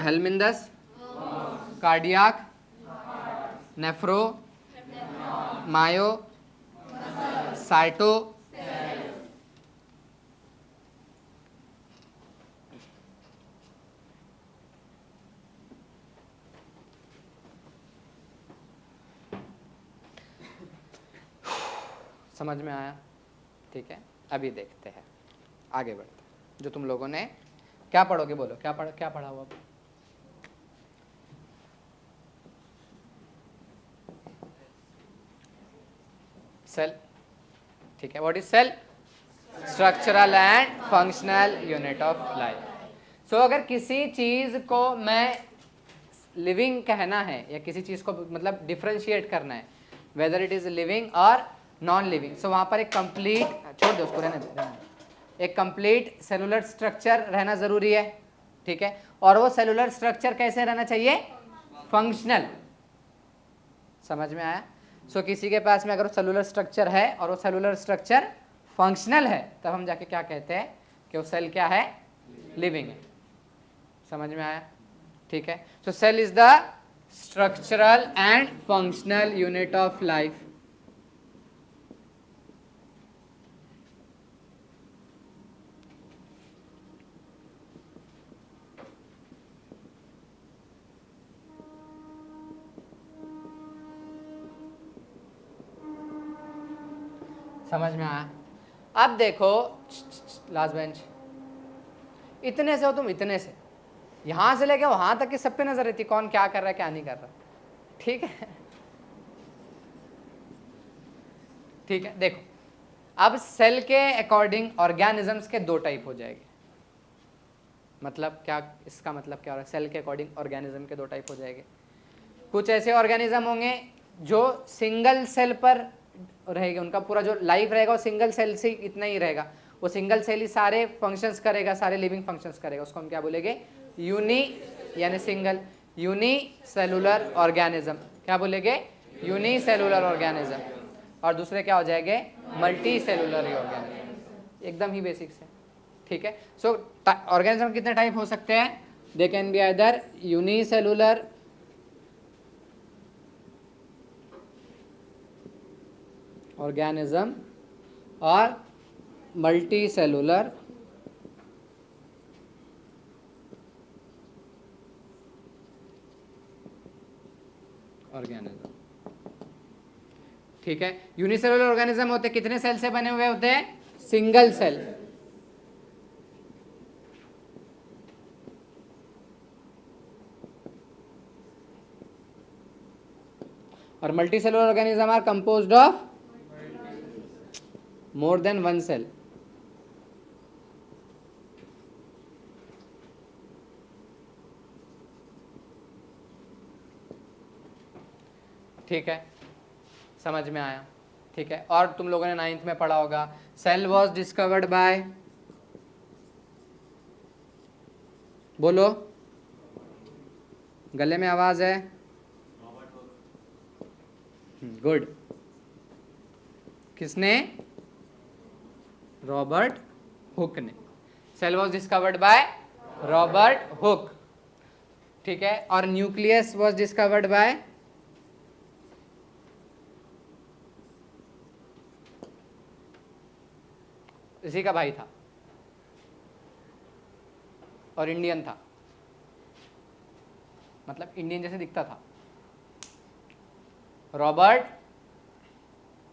Speaker 1: हेलमिंदस, कार्डियाक, नेफ्रो, मायो, साइटो, समझ में आया, ठीक है। अभी देखते हैं, आगे बढ़ते हैं, जो तुम लोगों ने क्या पढ़ोगे, बोलो क्या पढ़ा हुआ, सेल, ठीक है। What is cell, structural and functional unit of life. So अगर किसी चीज को मैं लिविंग कहना है या किसी चीज को मतलब डिफरेंशिएट करना है, वेदर इट इज लिविंग और नॉन लिविंग, सो वहां पर एक कंप्लीट, छोड़ दो उसको, रहने दो, एक कंप्लीट सेलुलर स्ट्रक्चर रहना जरूरी है, ठीक है। और वो सेलुलर स्ट्रक्चर कैसे रहना चाहिए, फंक्शनल, समझ में आया। सो किसी के पास में अगर सेलुलर स्ट्रक्चर है और वो सेलुलर स्ट्रक्चर फंक्शनल है, तब हम जाके क्या कहते हैं कि वो सेल क्या है, लिविंग है, समझ में आया, ठीक है। So cell is the structural and functional unit of life. समझ में आया। अब देखो, लास्ट बेंच, इतने से हो तुम, इतने से यहां से लेके वहां तक की सब पे नजर रहती, कौन क्या कर रहा है क्या नहीं कर रहा, ठीक है, ठीक है। देखो अब सेल के अकॉर्डिंग ऑर्गेनिजम्स के दो टाइप हो जाएंगे, मतलब क्या, इसका मतलब क्या हो रहा है, सेल के अकॉर्डिंग ऑर्गेनिज्म के दो टाइप हो जाएंगे। कुछ ऐसे ऑर्गेनिज्म होंगे जो सिंगल सेल पर रहेंगे, उनका पूरा जो लाइफ रहेगा वो सिंगल सेल से इतना ही रहेगा, वो सिंगल सेल ही सारे फंक्शंस करेगा, सारे लिविंग फंक्शंस करेगा, उसको हम क्या बोलेंगे, यूनी यानी सिंगल, यूनी सेलुलर ऑर्गेनिज्म, क्या बोलेंगे, यूनी सेलुलर ऑर्गेनिज्म। और दूसरे क्या हो जाएंगे, मल्टी सेलुलर ऑर्गेनिज्म, एकदम ही बेसिक से, ठीक है। सो ऑर्गेनिज्म कितने टाइप हो सकते हैं, they can be either unicellular organism और मल्टी सेलुलर ऑर्गेनिज्म, ठीक है। यूनिसेलुलर ऑर्गेनिज्म होते कितने सेल से बने हुए होते हैं, सिंगल सेल, और multicellular organism are composed of more than one cell, ठीक है, समझ में आया, ठीक है। और तुम लोगों ने 9th में पढ़ा होगा, सेल वॉज डिस्कवर्ड बाय, बोलो, गले में आवाज है, गुड, किसने, रॉबर्ट हुक ने। Cell was discovered by Robert Hooke, ठीक है। और न्यूक्लियस वॉज डिस्कवर्ड बाय, इसी का भाई था और इंडियन था, मतलब इंडियन जैसे दिखता था। रॉबर्ट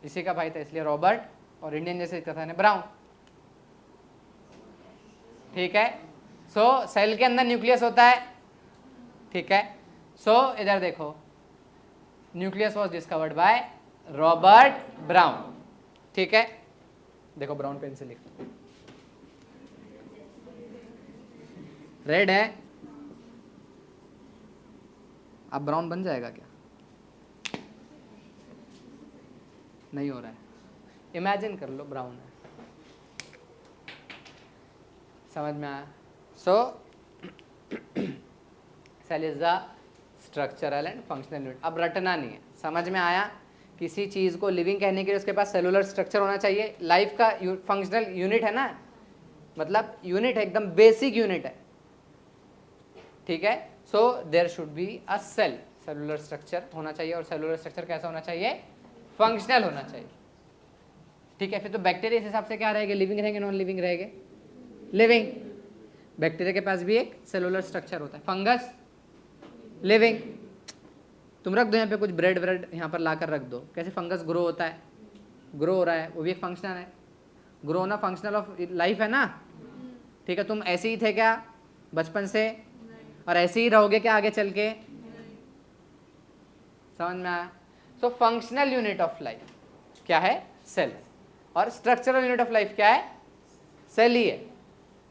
Speaker 1: इसी का भाई था, इसलिए रॉबर्ट, और इंडियन जैसे दिखता था ना, ब्राउन, ठीक है। सो सेल के अंदर न्यूक्लियस होता है, ठीक है। सो इधर देखो, nucleus was discovered by Robert Brown, ठीक है। देखो ब्राउन पेन से लिख, रेड है, अब ब्राउन बन जाएगा क्या, नहीं हो रहा है, इमेजिन कर लो ब्राउन है, समझ में आया। So cell is the structural and functional unit. अब रटना नहीं है, समझ में आया। किसी चीज को लिविंग कहने के लिए उसके पास सेलुलर स्ट्रक्चर होना चाहिए। लाइफ का फंक्शनल यूनिट है ना, मतलब यूनिट है, एकदम बेसिक यूनिट है, ठीक है। So there should be a cell, cellular structure होना चाहिए, और सेलुलर स्ट्रक्चर कैसा होना चाहिए, फंक्शनल होना चाहिए, ठीक है। फिर तो बैक्टीरिया इस हिसाब से क्या रहेंगे, लिविंग रहेंगे, नॉन लिविंग रहेंगे, लिविंग। बैक्टीरिया के पास भी एक सेलुलर स्ट्रक्चर होता है। फंगस लिविंग, तुम रख दो यहाँ पे कुछ ब्रेड ब्रेड यहाँ पर लाकर रख दो, कैसे फंगस ग्रो होता है, ग्रो हो रहा है, वो भी एक फंक्शनल है, ग्रो होना फंक्शनल ऑफ लाइफ है ना, ठीक है। तुम ऐसे ही थे क्या बचपन से, और ऐसे ही रहोगे क्या आगे चल के, समझ में आया। So functional unit of life क्या है, सेल, और स्ट्रक्चरल यूनिट ऑफ लाइफ क्या है, सेल ही है,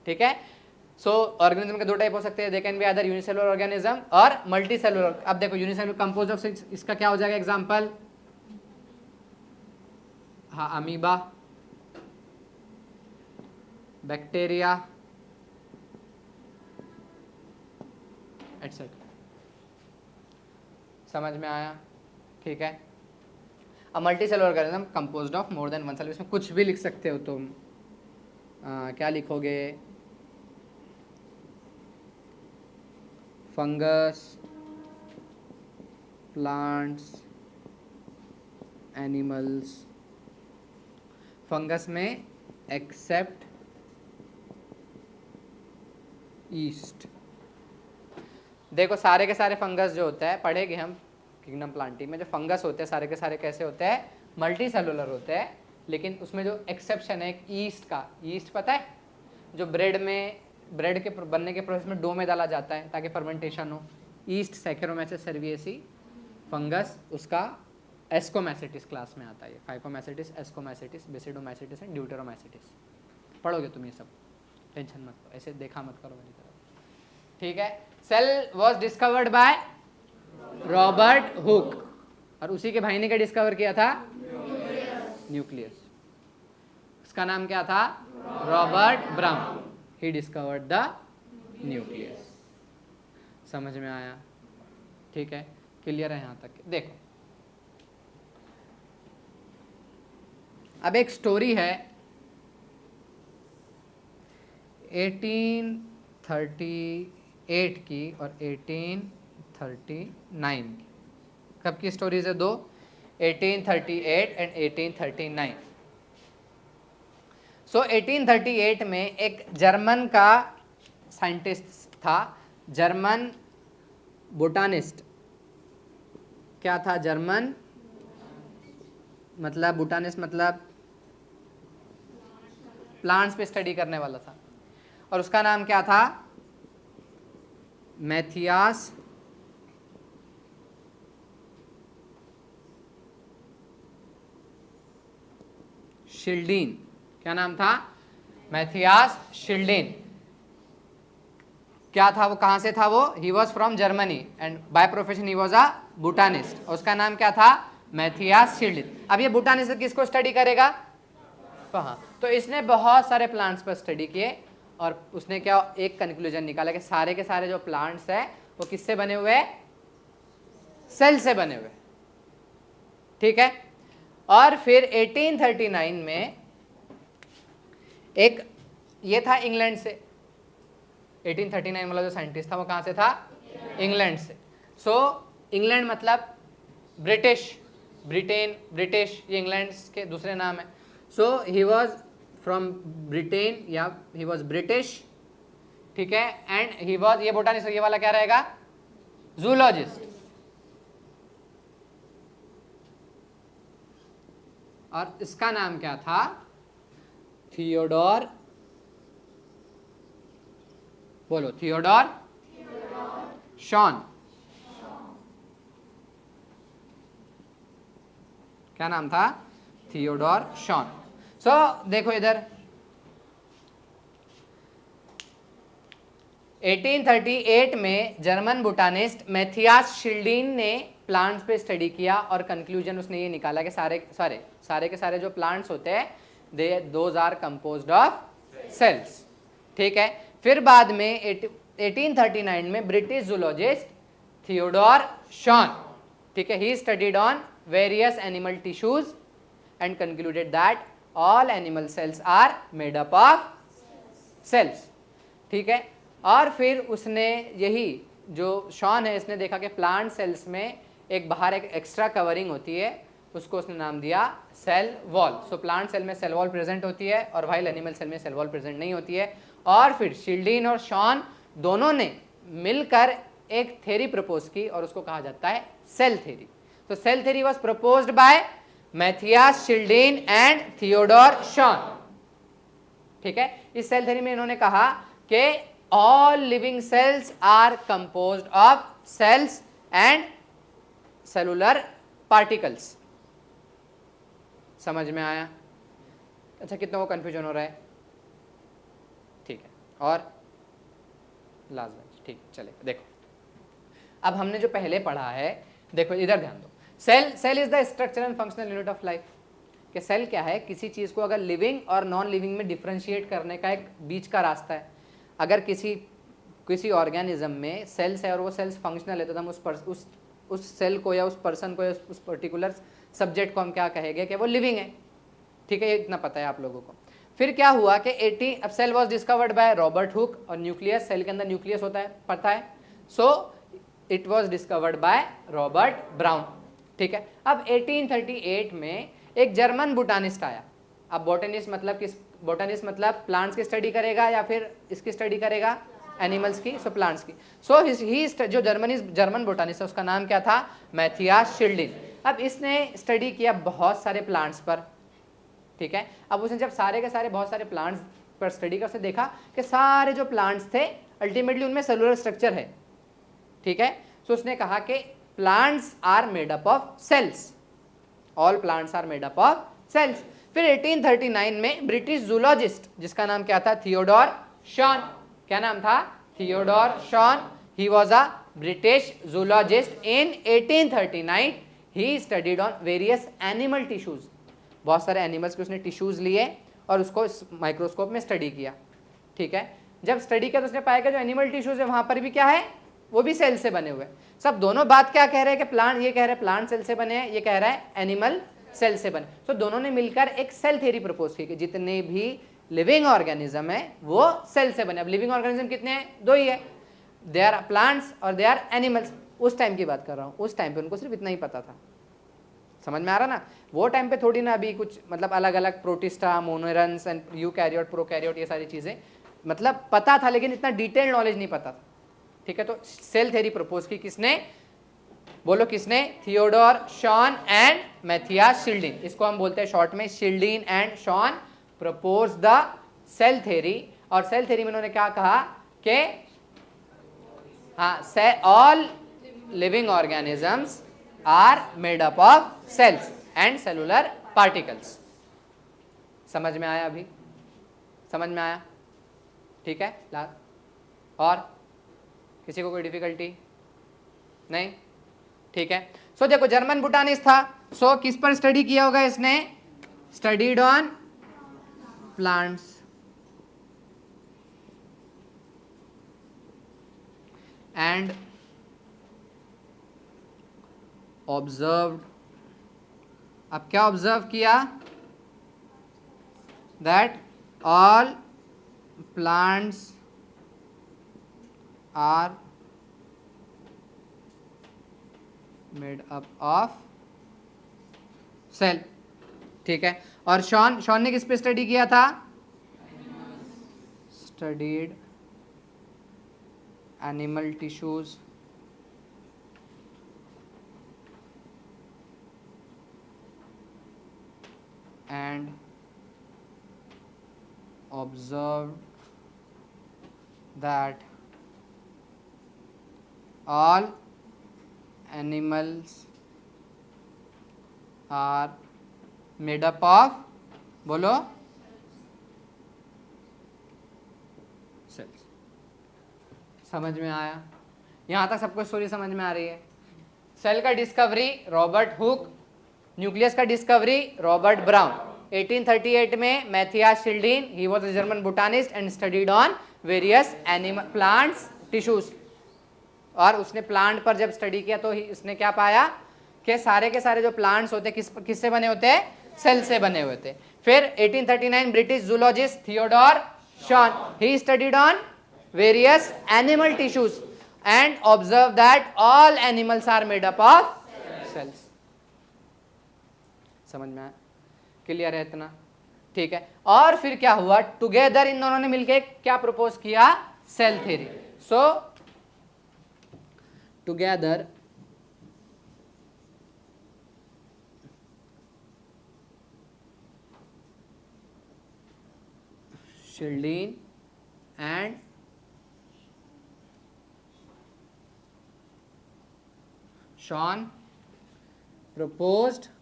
Speaker 1: ठीक है। सो ऑर्गेनिज्म के दो टाइप हो सकते हैं, they can B other unicellular organism और मल्टी सेलुलर। अब देखो यूनिसेलुलर कंपोज ऑफ, इसका क्या हो जाएगा एग्जांपल, हाँ, अमीबा, बैक्टीरिया एटसेट्रा, समझ में आया, ठीक है। अब multicellular organism composed of more than one cell, इसमें कुछ भी लिख सकते हो तुम, क्या लिखोगे, फंगस, प्लांट्स, एनिमल्स, फंगस में एक्सेप्ट ईस्ट। देखो सारे के सारे फंगस जो होता है, पढ़ेंगे हम किंगडम प्लांटी में, जो फंगस होते हैं सारे के सारे कैसे होते हैं, मल्टी सेलुलर होते हैं, लेकिन उसमें जो एक्सेप्शन है एक ईस्ट का, ईस्ट पता है, जो ब्रेड में, ब्रेड के बनने के प्रोसेस में डो में डाला जाता है ताकि फर्मेंटेशन हो, ईस्ट सैकेरोमाइसेट्स सर्विएसी फंगस, उसका एस्कोमैसेटिस क्लास में आता है, फाइकोमैसेटिस, एस्कोमैसेटिस, बेसिडोमैसेटिस एंड ड्यूटेरोमैसेटिस। पढ़ोगे तुम ये सब, टेंशन मत लो, ऐसे देखा मत करो मेरी तरफ, ठीक है। Cell was discovered by Robert Hooke, और उसी के भाई ने क्या डिस्कवर किया था, न्यूक्लियस। उसका नाम क्या था, Robert brown, he discovered the nucleus. समझ में आया, ठीक है, क्लियर है यहाँ तक। देखो अब एक स्टोरी है 1838 की और 1839 की। कब की स्टोरीज है दो, 1838 एंड 1839। सो 1838 में एक जर्मन का साइंटिस्ट था, जर्मन बोटानिस्ट, क्या था, जर्मन मतलब बोटानिस्ट मतलब प्लांट्स पे स्टडी करने वाला था, और उसका नाम क्या था, मैथियास शिल्डीन। क्या नाम था, मैथियास शिल्डीन। क्या था वो, कहाँ से था वो, he was from Germany and by profession he was a botanist. उसका नाम क्या था, मैथियास शिल्डिन। अब ये बुटानिस्ट किसको स्टडी करेगा, तो इसने बहुत सारे प्लांट्स पर स्टडी किए और उसने क्या एक कंक्लूजन निकाला कि सारे के सारे जो प्लांट्स है वो किससे बने हुए हैं, सेल से बने हुए। ठीक है, और फिर 1839 में एक ये था इंग्लैंड से, 1839 वाला जो साइंटिस्ट था वो कहां से था, इंग्लैंड से। सो इंग्लैंड मतलब ब्रिटिश, ब्रिटेन, ब्रिटिश, ये इंग्लैंड के दूसरे नाम है। सो ही वॉज फ्रॉम ब्रिटेन या ही वॉज ब्रिटिश, ठीक है, एंड ही वॉज, ये बोटानिस्ट, ये वाला क्या रहेगा, जूलॉजिस्ट। और इसका नाम क्या था, थियोडोर, बोलो थियोडोर शॉन। क्या नाम था, थियोडोर शॉन। सो देखो इधर 1838 में जर्मन बोटानिस्ट मैथियास शिल्डीन ने प्लांट्स पे स्टडी किया और कंक्लूजन उसने ये निकाला कि सारे के सारे जो प्लांट्स होते हैं those are composed of cells. ठीक है, फिर बाद में 1839 में ब्रिटिश जूलॉजिस्ट थियोडोर शॉन, ठीक है, he studied on various animal tissues and concluded that all animal cells are made up of cells. ठीक है, और फिर उसने यही जो शॉन है इसने देखा कि प्लांट सेल्स में एक बाहर एक एक्स्ट्रा कवरिंग होती है, उसको उसने नाम दिया सेल वॉल। सो प्लांट सेल में सेल वॉल प्रेजेंट होती है और वाइल एनिमल सेल में सेल वॉल प्रेजेंट नहीं होती है। और फिर शिल्डीन और शॉन दोनों ने मिलकर एक थ्योरी प्रपोज की और उसको कहा जाता है सेल थ्योरी। तो cell theory was proposed by Matthias Schleiden and Theodor Schwann. ठीक है, इस सेल थ्योरी में इन्होंने कहा कि all living cells are composed of cells and cellular particles. समझ में आया? अच्छा, कितना वो कंफ्यूजन हो रहा है? ठीक है, और लास्ट बेंच, ठीक, चले देखो अब हमने जो पहले पढ़ा है, देखो इधर ध्यान दो। Cell is the structure and functional unit of life. कि सेल क्या है, किसी चीज को अगर लिविंग और नॉन लिविंग में डिफरेंशिएट करने का एक बीच का रास्ता है। अगर किसी ऑर्गेनिज्म में सेल्स है और वो सेल्स फंक्शनल है तो हम उस सेल को या उस पर्सन को या उस पर्टिकुलर सब्जेक्ट को हम क्या कहेंगे कि वो लिविंग है। ठीक है, ये इतना पता है आप लोगों को। फिर क्या हुआ कि अब cell was discovered by Robert Hooke, और न्यूक्लियस, सेल के अंदर न्यूक्लियस होता है, पता है। So it was discovered by Robert Brown. ठीक है, अब 1838 में एक जर्मन बोटानिस्ट आया। अब बोटेनिस्ट मतलब बोटानिस्ट मतलब प्लांट्स की स्टडी करेगा या फिर इसकी स्टडी करेगा, एनिमल्स की, सो प्लांट्स की। सो ही जो जर्मन बोटानिस्ट है उसका नाम क्या था, मैथियास शिल्डीन। अब इसने स्टडी किया बहुत सारे प्लांट्स पर। ठीक है, अब उसने जब सारे के सारे बहुत सारे प्लांट्स पर स्टडी कर उसने देखा कि सारे जो प्लांट्स थे अल्टीमेटली उनमें सेलुलर स्ट्रक्चर है। ठीक है, सो उसने कहा कि plants are made up of cells, all plants are made up of cells. फिर 1839 में ब्रिटिश जूलॉजिस्ट जिसका नाम क्या था, थियोडोर शॉन। क्या नाम था, Theodor Schwann. He was a British zoologist. In 1839 he studied on various animal tissues. बहुत सारे एनिमल्स के उसने टिश्यूज लिए और उसको माइक्रोस्कोप में स्टडी किया। ठीक है, जब स्टडी किया तो उसने पाया कि जो एनिमल टिश्यूज है वहां पर भी क्या है, वो भी सेल से बने हुए। सब दोनों बात क्या कह रहे हैं कि प्लांट, ये कह रहे हैं प्लांट सेल से बने हैं, ये कह रहा है एनिमल सेल से बने। तो दोनों ने मिलकर एक सेल थ्योरी प्रपोज की कि जितने भी लिविंग ऑर्गेनिज्म है वो सेल से बने। अब लिविंग ऑर्गेनिज्म कितने हैं, दो ही है, दे आर प्लांट्स और दे आर एनिमल्स। उस टाइम की बात कर रहा हूँ, उस टाइम पे उनको सिर्फ इतना ही पता था। समझ में आ रहा ना? वो टाइम पे थोड़ी ना अभी कुछ मतलब अलग अलग प्रोटिस्टा, मोनोरन्स एंड यूकैरियोट, प्रोकैरियोट, ये सारी चीजें मतलब पता था, लेकिन इतना डिटेल नॉलेज नहीं पता था। ठीक है, तो सेल थ्योरी प्रपोज की किसने, बोलो किसने, Theodor Schwann and Matthias Schleiden. इसको हम बोलते हैं शॉर्ट में Schleiden and Schwann propose the cell theory. और सेल थ्योरी में उन्होंने क्या कहा कि हाँ, all living organisms are made up of cells and cellular particles. समझ में आया? अभी समझ में आया? ठीक है, और किसी को कोई डिफिकल्टी नहीं? ठीक है। सो देखो जर्मन बोटानिस्ट था, सो किस पर स्टडी किया होगा इसने? Studied on plants and observed. अब क्या ऑब्जर्व किया? That all plants are made up of cell. ठीक है। और शॉन ने किस पे स्टडी किया था? Studied animal tissues and observed that all animals are made up of, बोलो, सेल्स। समझ में आया? यहाँ तक सबको स्टोरी समझ में आ रही है? सेल का डिस्कवरी रॉबर्ट हुक, न्यूक्लियस का डिस्कवरी रॉबर्ट ब्राउन। 1838 में Matthias Schleiden, he was a German botanist and studied on various animal plants tissues. और उसने प्लांट पर जब स्टडी किया तो इसने क्या पाया कि सारे के सारे जो प्लांट्स होते किससे बने होते हैं? सेल से बने हुए थे। फिर 1839 British zoologist Theodore Schwann, he studied on various animal tissues and observe that all animals are made up of cells. समझ में आया? क्लियर है इतना? ठीक है। और फिर क्या हुआ? टुगेदर इन दोनों ने मिलकर क्या प्रपोज किया? Cell theory. So together Schleiden and Schwann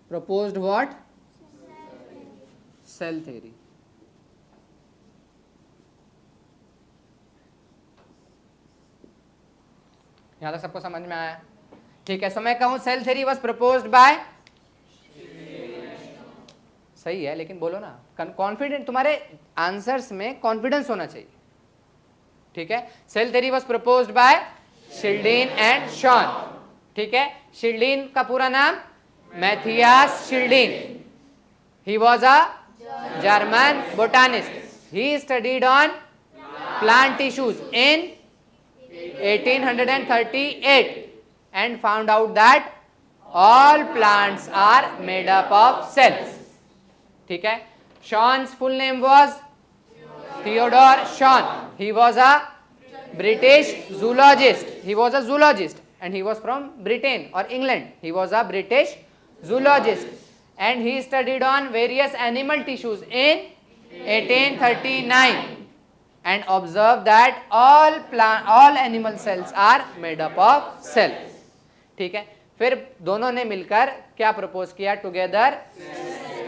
Speaker 1: proposed what? Cell theory. यहां तक सबको समझ में आया? ठीक है। सो मैं कहूं cell theory was proposed by, सही है, लेकिन बोलो ना, कॉन्फिडेंट, तुम्हारे आंसर्स में कॉन्फिडेंस होना चाहिए। ठीक है। Cell theory was proposed by Schleiden and Schwann. ठीक है। शिल्डीन का पूरा नाम Matthias Schildin. He was a German botanist. He studied on plant tissues in 1838 and found out that all plants are made up of cells. ठीक है। Schon's full name was Theodore Schon. He was a British zoologist. He was a zoologist and he was from Britain or England. He was a British zoologist and he studied on various animal tissues in 1839 and observed that all animal cells are made up of cells. ठीक है। फिर दोनों ने मिलकर क्या propose किया? Together,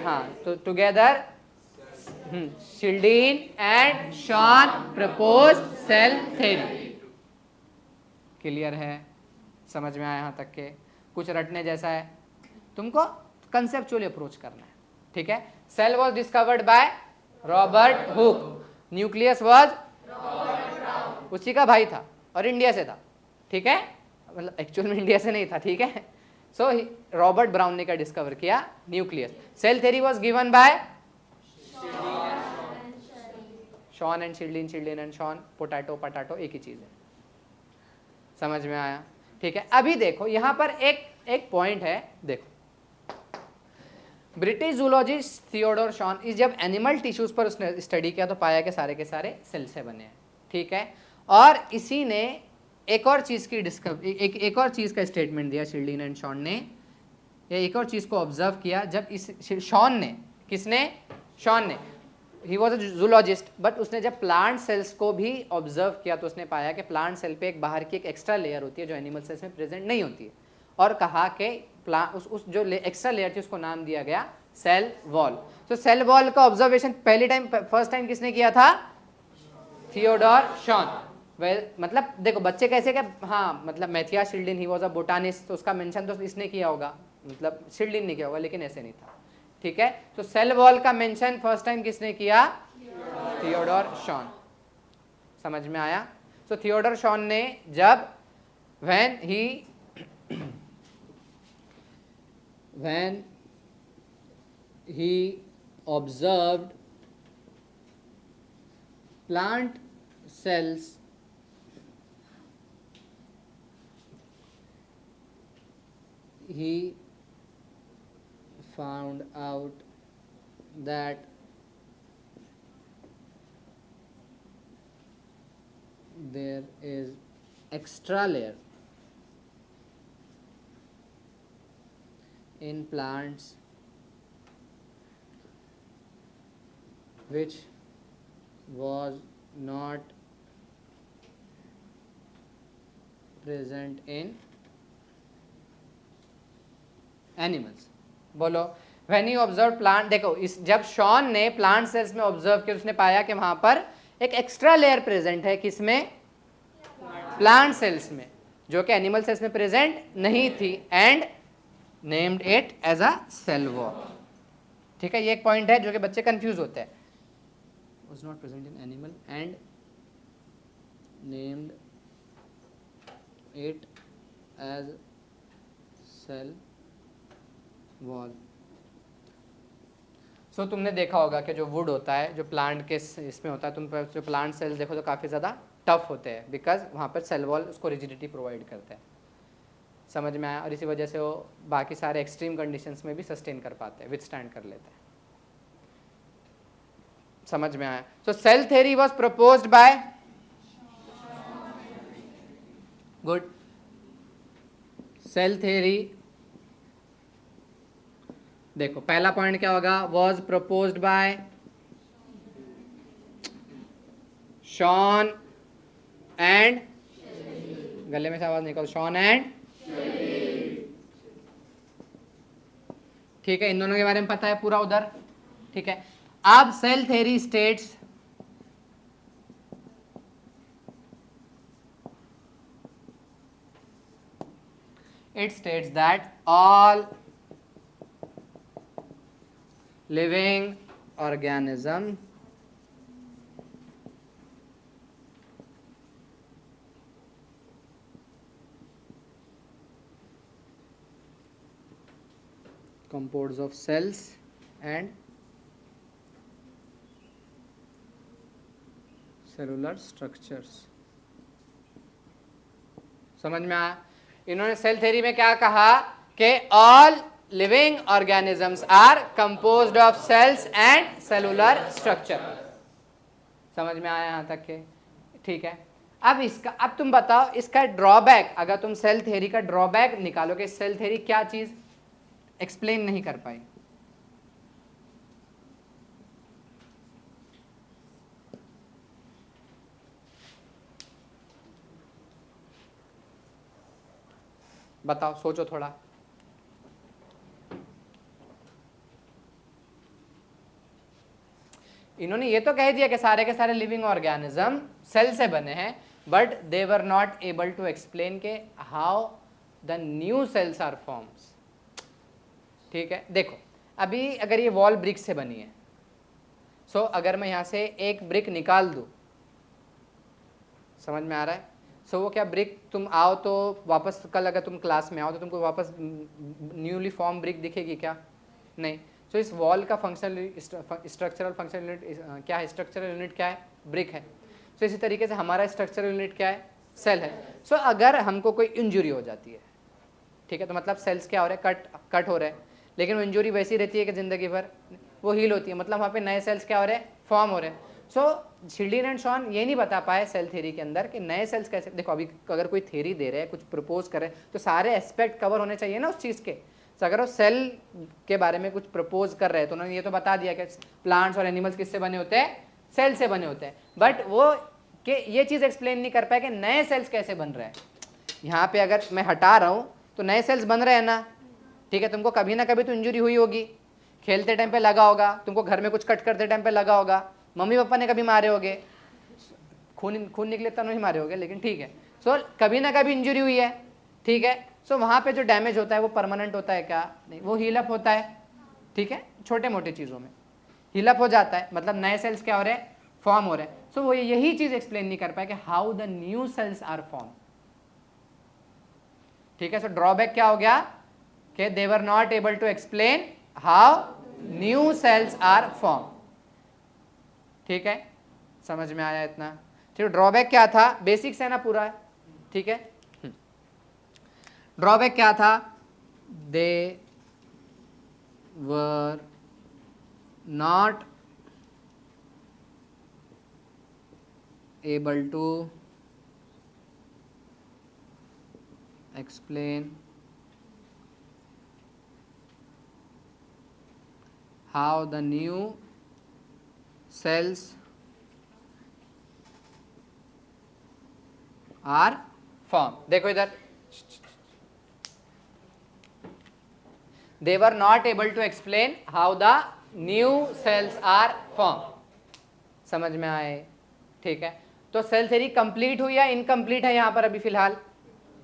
Speaker 1: हाँ, तो together Schleiden and Schwann propose cell theory. Clear है? समझ में आया यहाँ तक के? कुछ रटने जैसा है? तुमको कंसेप्चुअली अप्रोच करना है। ठीक है। Cell was discovered by Robert Hooke, nucleus was उसी का भाई था और इंडिया से था। ठीक है। मतलब एक्चुअल में इंडिया से नहीं था। ठीक है। सो रॉबर्ट ब्राउन ने क्या डिस्कवर किया? Nucleus. Cell theory was given by Schwann and Schleiden, Schleiden and Schwann, potato एक ही चीज है। समझ में आया? ठीक है। अभी देखो यहां पर एक पॉइंट है। देखो ब्रिटिश जूलॉजिस्ट थियोडोर शॉन इस जब एनिमल टिश्यूज पर उसने स्टडी किया तो पाया कि सारे के सारे सेल से बने हैं। ठीक है। और इसी ने एक और चीज की डिस्कवरी, एक और चीज का स्टेटमेंट दिया शिल्डीन एंड शॉन ने, या एक और चीज को ऑब्जर्व किया। जब इस शॉन ने, किसने? शॉन ने, ही वॉज अ जूलॉजिस्ट, बट उसने जब प्लांट सेल्स को भी ऑब्जर्व किया तो उसने पाया कि प्लांट सेल पे एक बाहर की एक एक्स्ट्रा लेयर होती है जो एनिमल सेल्स में प्रेजेंट नहीं होती है, और कहा कि उस जो एक्स्ट्रा लेयर थी उसको नाम दिया गया सेल वॉल। तो सेल वॉल का ऑब्जर्वेशन फर्स्ट टाइम किसने किया था? Theodor Schwann. मतलब देखो बच्चे कैसे क्या, हाँ मतलब Matthias Schleiden he was a botanist, तो उसका मेंशन तो इसने किया होगा, मतलब शिल्डिन ने किया होगा, लेकिन ऐसे नहीं था। ठीक है, तो सेल वॉल का मेंशन फर्स्ट टाइम किसने किया? Theodor Schwann. समझ में आया? तो थियोडोर शॉन ने जब when he observed plant cells, he found out that there is extra layer in plants which was not present in animals. बोलो, when he observed plant, देखो इस जब शॉन ने प्लांट सेल्स में ऑब्जर्व किया, उसने पाया कि वहां पर एक एक्स्ट्रा लेयर प्रेजेंट है, किसमें? प्लांट सेल्स में, जो कि एनिमल सेल्स में प्रेजेंट नहीं थी, and named it as a cell wall. ठीक है, ये एक पॉइंट है जो कि बच्चे कंफ्यूज होते हैं। was not present in animal and named it as cell wall. सो तुमने देखा होगा कि जो वुड होता है, जो प्लांट के इसमें होता है, तुम जो प्लांट सेल्स देखो तो काफ़ी ज़्यादा टफ होते हैं, बिकॉज वहाँ पर सेल वॉल उसको रिजिडिटी प्रोवाइड करते हैं। समझ में आया? और इसी वजह से वो बाकी सारे एक्सट्रीम कंडीशंस में भी सस्टेन कर पाते हैं, विथस्टैंड कर लेते हैं। समझ में आया? So cell theory was proposed by, good, cell theory, देखो पहला पॉइंट क्या होगा? Was proposed by Schwann and, गले में से आवाज निकल, शॉन एंड, ठीक है, इन दोनों के बारे में पता है पूरा उधर। ठीक है, अब cell theory states it states that all living organism composed of cells and cellular structures। समझ में आया? इन्होंने सेल थ्योरी में क्या कहा कि all living organisms are composed of cells and cellular structure. समझ में आया यहां तक के? ठीक है, अब तुम बताओ इसका ड्रॉबैक, अगर तुम सेल थ्योरी का ड्रॉबैक निकालोगे, सेल थ्योरी क्या चीज एक्सप्लेन नहीं कर पाई? बताओ, सोचो थोड़ा। इन्होंने ये तो कह दिया कि सारे के सारे लिविंग ऑर्गेनिज्म सेल से बने हैं, but they were not able to explain के how the new cells are forms. ठीक है, देखो अभी अगर ये वॉल ब्रिक से बनी है, सो अगर मैं यहां से एक ब्रिक निकाल दूं, समझ में आ रहा है? सो वो क्या ब्रिक, तुम आओ तो वापस कल अगर तुम क्लास में आओ तो तुमको वापस न्यूली फॉर्म ब्रिक दिखेगी क्या? नहीं। सो इस वॉल का फंक्शनल स्ट्रक्चरल फंक्शनल यूनिट क्या है? स्ट्रक्चरल यूनिट क्या है? ब्रिक है। सो इसी तरीके से हमारा स्ट्रक्चरल यूनिट क्या है? सेल है। सो अगर हमको कोई इंजुरी हो जाती है, ठीक है, तो मतलब सेल्स क्या हो रहे हैं? कट हो रहे हैं, लेकिन वो इंजुरी वैसी रहती है कि जिंदगी भर वो हील होती है, मतलब वहाँ पे नए सेल्स क्या हो रहे हैं? फॉर्म हो रहे हैं। सो शिल्डिन एंड शॉन ये नहीं बता पाए सेल थ्योरी के अंदर कि नए सेल्स कैसे। देखो अभी अगर कोई थ्योरी दे रहे हैं, कुछ प्रपोज कर रहे हैं, तो सारे एस्पेक्ट कवर होने चाहिए ना उस चीज़ के। तो अगर वो सेल के बारे में कुछ प्रपोज कर रहे हैं तो उन्होंने ये तो बता दिया कि प्लांट्स और एनिमल्स किससे बने होते हैं? सेल से बने होते हैं, बट वो कि ये चीज़ एक्सप्लेन नहीं कर पाए कि नए सेल्स कैसे बन रहे हैं। यहाँ पे अगर मैं हटा रहा हूँ तो नए सेल्स बन रहे हैं ना, ठीक है, तुमको कभी ना कभी तो इंजुरी हुई होगी, खेलते टाइम पे लगा होगा, तुमको घर में कुछ कट करते टाइम पे लगा होगा, मम्मी पापा ने कभी मारे होगे, खून खून निकले तो नहीं मारे होगे, लेकिन ठीक है। सो कभी ना कभी इंजरी हुई है, ठीक है। सो वहाँ पे जो डैमेज होता है वो परमानेंट होता है क्या? नहीं, वो हील अप होता है, ठीक है। छोटे मोटे चीज़ों में हील अप हो जाता है, मतलब नए सेल्स क्या हो रहे हैं? फॉर्म हो रहे हैं। सो वो यही चीज़ एक्सप्लेन नहीं कर पाए कि how the new cells are form, ठीक है। सो ड्रॉबैक क्या हो गया कि they were not able to explain how new cells are form, ठीक है। समझ में आया इतना? ठीक। ड्रॉबैक क्या था? बेसिक्स है ना पूरा, ठीक है। ड्रॉबैक क्या था? They were not able to explain how the new cells are form. देखो इधर, they were not able to explain how the new cells are form. समझ में आए? ठीक है। तो सेल थ्योरी कंप्लीट हुई या इनकम्प्लीट है? यहाँ पर अभी फिलहाल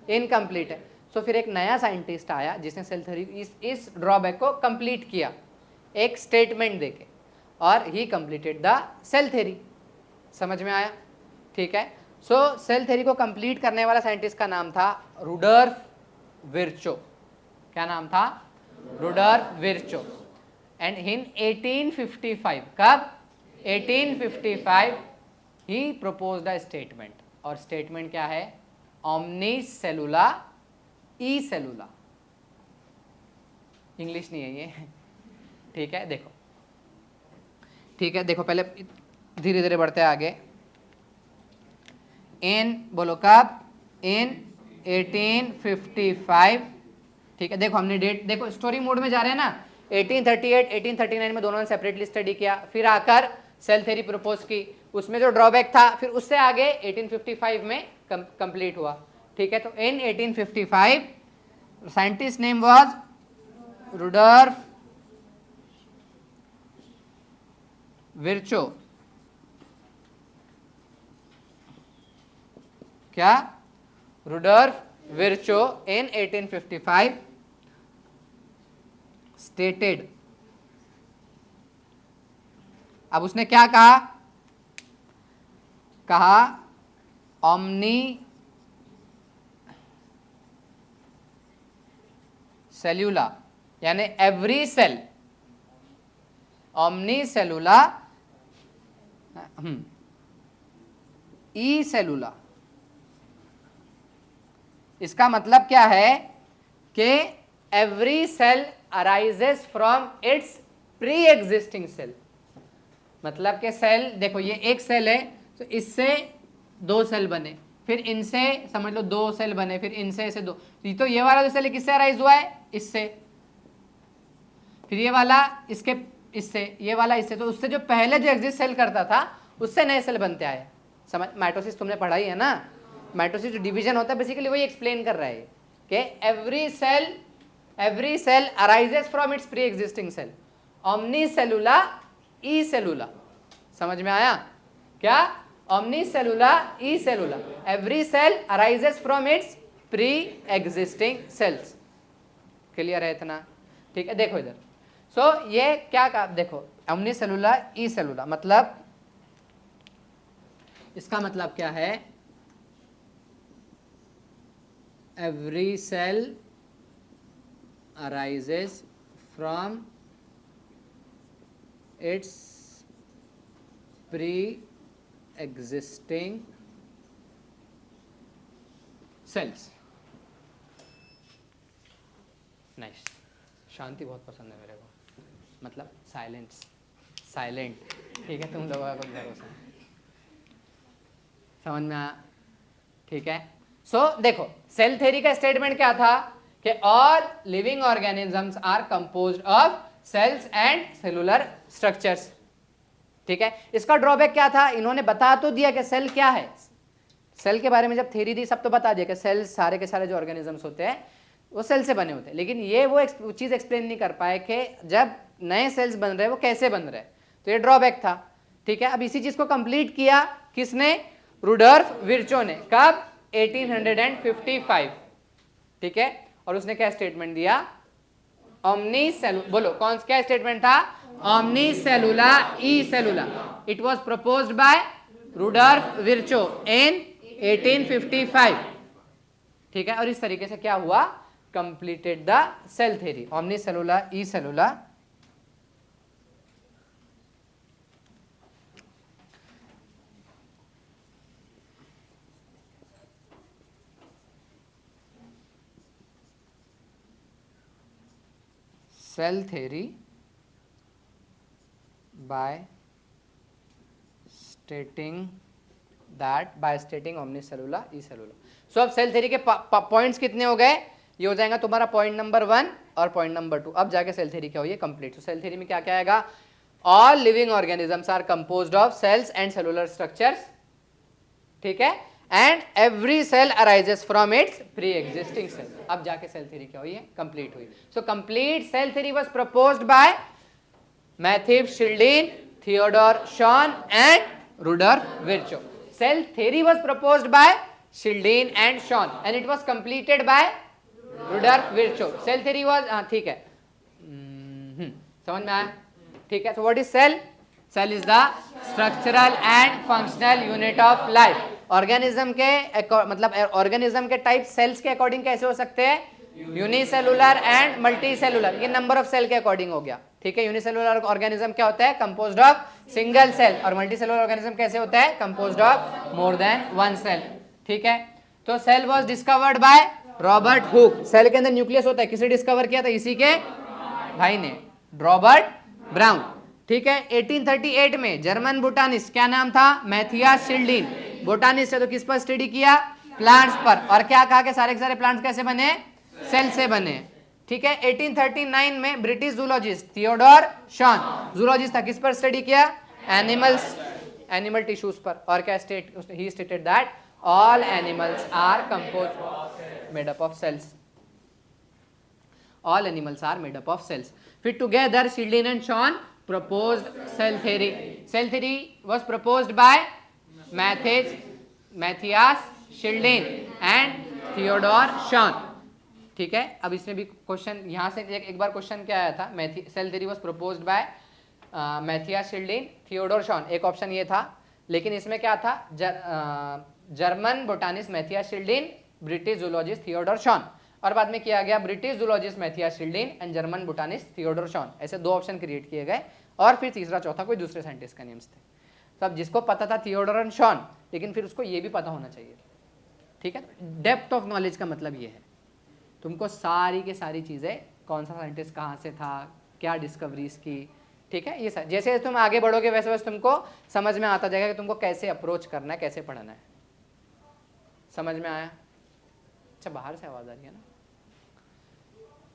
Speaker 1: इनकम्प्लीट है। सो फिर एक नया साइंटिस्ट आया जिसने सेल थ्योरी इस ड्रॉबैक को कंप्लीट किया एक स्टेटमेंट देके, और he completed the cell theory. समझ में आया? ठीक है। सो सेल थ्योरी को कंप्लीट करने वाला साइंटिस्ट का नाम था रुडोल्फ विर्चो। क्या नाम था? Rudolf Virchow. एंड इन 1855, कब? 1855 ही प्रपोज्ड अ स्टेटमेंट, और स्टेटमेंट क्या है? ओमनी सेलुला ई सेलुला। इंग्लिश नहीं है ये, ठीक है। देखो, ठीक है, देखो पहले धीरे धीरे बढ़ते हैं आगे। इन बोलो कब? इन 1855, ठीक है। देखो हमने डेट, देखो स्टोरी मोड में जा रहे हैं ना। 1838 1839 में दोनों ने सेपरेटली स्टडी किया, फिर आकर सेल थ्योरी प्रपोज की, उसमें जो ड्रॉबैक था फिर उससे आगे 1855 में कंप्लीट हुआ, ठीक है। तो in 1855 scientist name was Rudolf Virchow. क्या? Rudolf Virchow in 1855 stated. अब उसने क्या कहा? कहा ओमनी सेल्यूला, यानी एवरी सेल, ओमनी सेलुला ई सेलुला। इसका मतलब क्या है कि every cell arises from its pre existing cell. मतलब कि सेल, देखो ये एक सेल है, तो इससे दो सेल बने, फिर इनसे समझ लो दो सेल बने, फिर इनसे ऐसे दो। तो ये वाला जो सेल है किससे अराइज हुआ है? इससे। फिर ये वाला इसके, इससे, ये वाला इससे। तो उससे जो पहले जो एग्जिस्ट सेल करता था उससे नए सेल बनते आए। समझ? माइटोसिस तुमने पढ़ा ही है ना। माइटोसिस जो डिवीजन होता है बेसिकली वही एक्सप्लेन कर रहा है कि every cell arises from its pre existing cell, omnis सेलुला E cellula. समझ में आया? क्या? Omnis सेलुला E cellula, every cell arises from its pre existing cells. Clear है इतना? ठीक है। देखो इधर, सो ये क्या कहा? देखो ओमनी सेलुला ई सेलुला, मतलब इसका मतलब क्या है? Every cell arises from its pre-existing cells। Nice. Shanti बहुत पसंद है मेरे को, मतलब साइलेंट, ठीक है। तुम लोगों का भरोसा है। समझ में आया? ठीक है। सो देखो सेल थ्योरी का स्टेटमेंट क्या था कि all living organisms are composed of cells and cellular structures, ठीक है। इसका ड्रॉबैक क्या था? इन्होंने बता तो दिया कि सेल क्या है, सेल के बारे में जब थ्योरी दी सब तो बता दिया कि सेल्स सारे के सारे जो ऑर्गेनिजम्स होते हैं वो सेल से बने होते हैं, लेकिन ये वो चीज़ एक्सप्लेन नहीं कर पाए कि जब नए सेल्स बन रहे हैं वो कैसे बन रहे हैं। तो ये ड्रॉबैक था, ठीक है। अब इसी चीज़ को कंप्लीट किया किसने? रुडोल्फ विर्चो ने। कब? 1855। ठीक है, और उसने क्या स्टेटमेंट दिया? ओमनी सेलुला, बोलो कौन क्या स्टेटमेंट था? Omnis सेलुला E cellula. It was proposed by Rudolf Virchow in 1855। ठीक है, और इस तरीके से क्या हुआ? Completed the cell theory, omnis सेलुला E cellula. cell theory by stating omnicellular ecellular। सो अब सेल थ्योरी के पॉइंट्स कितने हो गए? ये हो जाएगा तुम्हारा पॉइंट नंबर 1 और पॉइंट नंबर 2। अब जाके सेल थ्योरी क्या हुई है? कंप्लीट। तो सेल थ्योरी में क्या क्या आएगा? All living organisms are composed of cells and cellular structures. ठीक है, and every cell arises from its pre existing cell. अब जाके सेल थ्योरी क्या हुई है? कंप्लीट हुई। So complete cell theory was proposed by Matthew Schleiden, Theodore Schwann and Rudolf Virchow. Cell theory was proposed by Schleiden and Schwann and it was completed by Rudolf Virchow. Cell theory was, ठीक है, समझ में आया? ठीक है, so what is cell? Cell is the structural and functional unit of life. Organism के मतलब organism के टाइप सेल्स के अकॉर्डिंग कैसे हो सकते हैं? Unicellular and multicellular. ये नंबर ऑफ सेल के अकॉर्डिंग हो गया। ठीक है, यूनिसेलुलर ऑर्गेनिज्म क्या होता है? Composed of single cell. और मल्टी सेलुलर ऑर्गेनिज्म कैसे होता है? Composed of more than one cell. ठीक है, तो cell was discovered by Robert Hooke. Cell के अंदर न्यूक्लियस होता है, किसने डिस्कवर किया था? इसी के भाई ने, रॉबर्ट ब्राउन। ठीक है, 1838 में जर्मन बोटानिस्ट, क्या नाम था? मैथियास शिल्डीन। बोटानिस्ट है तो किस पर स्टडी किया? प्लांट्स पर। और क्या कहा कि सारे के सारे प्लांट्स कैसे बने? सेल से बने। ठीक है, 1839 में British zoologist Theodore Schwann, zoologist था, किस पर स्टडी किया? एनिमल्स, एनिमल टिश्यूज पर। और क्या ही stated that all animals are composed made up of cells. All animals are made up of cells. Fit together, Schilden and Shawn proposed cell theory. Cell theory was proposed by Matthias Schilden and Theodore Shawn. ठीक है, अब इसमें भी question यहाँ से एक बार question क्या आया था? Cell theory was proposed by Matthias Schleiden, Theodore Schwann, एक ऑप्शन ये था। लेकिन इसमें क्या था? German botanist Matthias Schleiden, British zoologist Theodore Schwann. और बाद में किया गया British zoologist Matthias Schleiden and German botanist Theodore Schwann. ऐसे दो ऑप्शन क्रिएट किए गए और फिर तीसरा चौथा कोई दूसरे साइंटिस्ट का नेम्स थे। तो अब जिसको पता था थियोडोर एंड शॉन, लेकिन फिर उसको ये भी पता होना चाहिए। ठीक है, डेप्थ ऑफ नॉलेज का मतलब ये है, तुमको सारी के सारी चीज़ें, कौन सा साइंटिस्ट कहाँ से था, क्या डिस्कवरीज की। ठीक है, ये जैसे जैसे तुम आगे बढ़ोगे वैसे वैसे तुमको समझ में आता जाएगा कि तुमको कैसे अप्रोच करना है, कैसे पढ़ना है। समझ में आया? अच्छा, बाहर से आवाज़ आ रही है ना?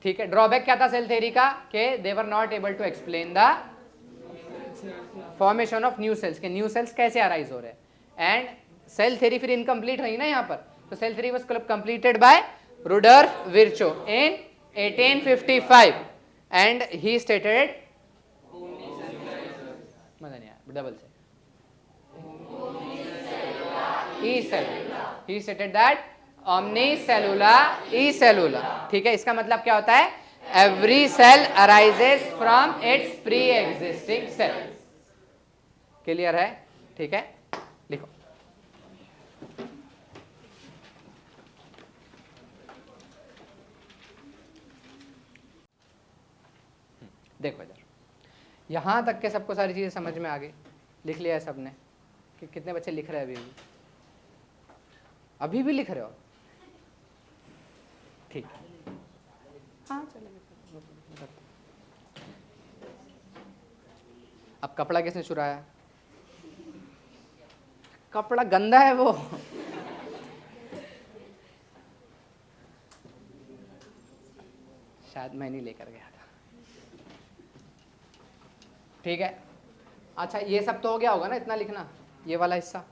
Speaker 1: ठीक है, ड्रॉबैक क्या था सेल थ्योरी का? कि they were not able to explain the formation of new cells, के न्यू सेल्स कैसे अराइज हो रहे हैं। एंड सेल थ्योरी फिर इनकम्प्लीट रही ना यहाँ पर। तो cell theory was completed by Rudolf Virchow in 1855 and he stated, मजा नहीं आया, डबल से, ई cell, he stated that omnicellular ecellular। ठीक है, इसका मतलब क्या होता है? Every cell arises from its pre existing cell. Clear है? ठीक है, लिखो। देखो इधर, यहां तक के सबको सारी चीजें समझ में आ गई? लिख लिया है सबने? कि कितने बच्चे लिख रहे हैं अभी भी लिख रहे हो? ठीक, हाँ चलेगा। अब कपड़ा किसने चुराया? कपड़ा गंदा है वो। शायद मैं नहीं लेकर गया था। ठीक है, अच्छा ये सब तो हो गया होगा ना, इतना लिखना, ये वाला हिस्सा।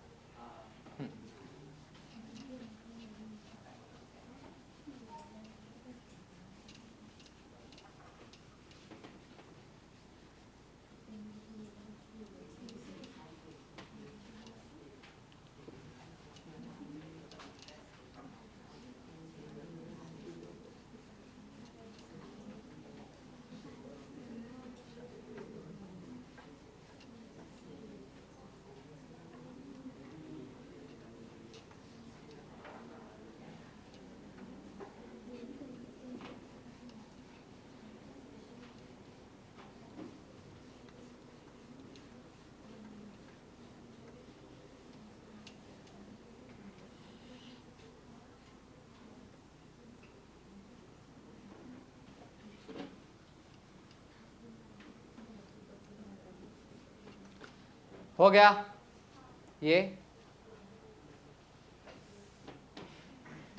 Speaker 1: हो गया ये,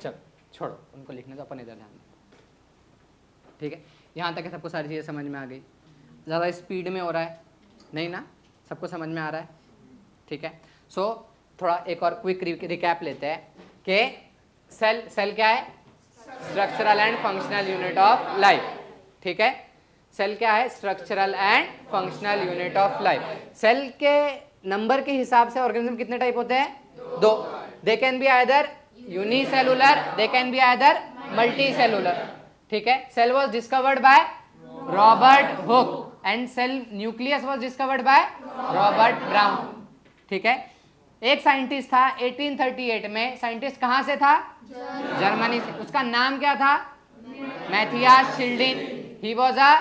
Speaker 1: चल छोड़ो उनको लिखने तो, अपन इधर ध्यान दें। ठीक है, यहाँ तक है सबको सारी चीज़ें समझ में आ गई? ज़्यादा स्पीड में हो रहा है नहीं ना, सबको समझ में आ रहा है? ठीक है, सो थोड़ा एक और क्विक रिकैप लेते हैं कि सेल क्या है? Structural and functional unit of life. ठीक है, सेल क्या है? Structural and functional unit of life. Cell के नंबर के हिसाब से ऑर्गेनिज्म कितने टाइप होते हैं? दो। They can be either unicellular, they can be either multi cellular. ठीक है, cell was discovered by Robert Hooke and cell nucleus was discovered by Robert Brown. ठीक है, एक साइंटिस्ट था 1838 में, साइंटिस्ट कहां से था? जर्मनी से। उसका नाम क्या था? Matthias Schleiden. He was a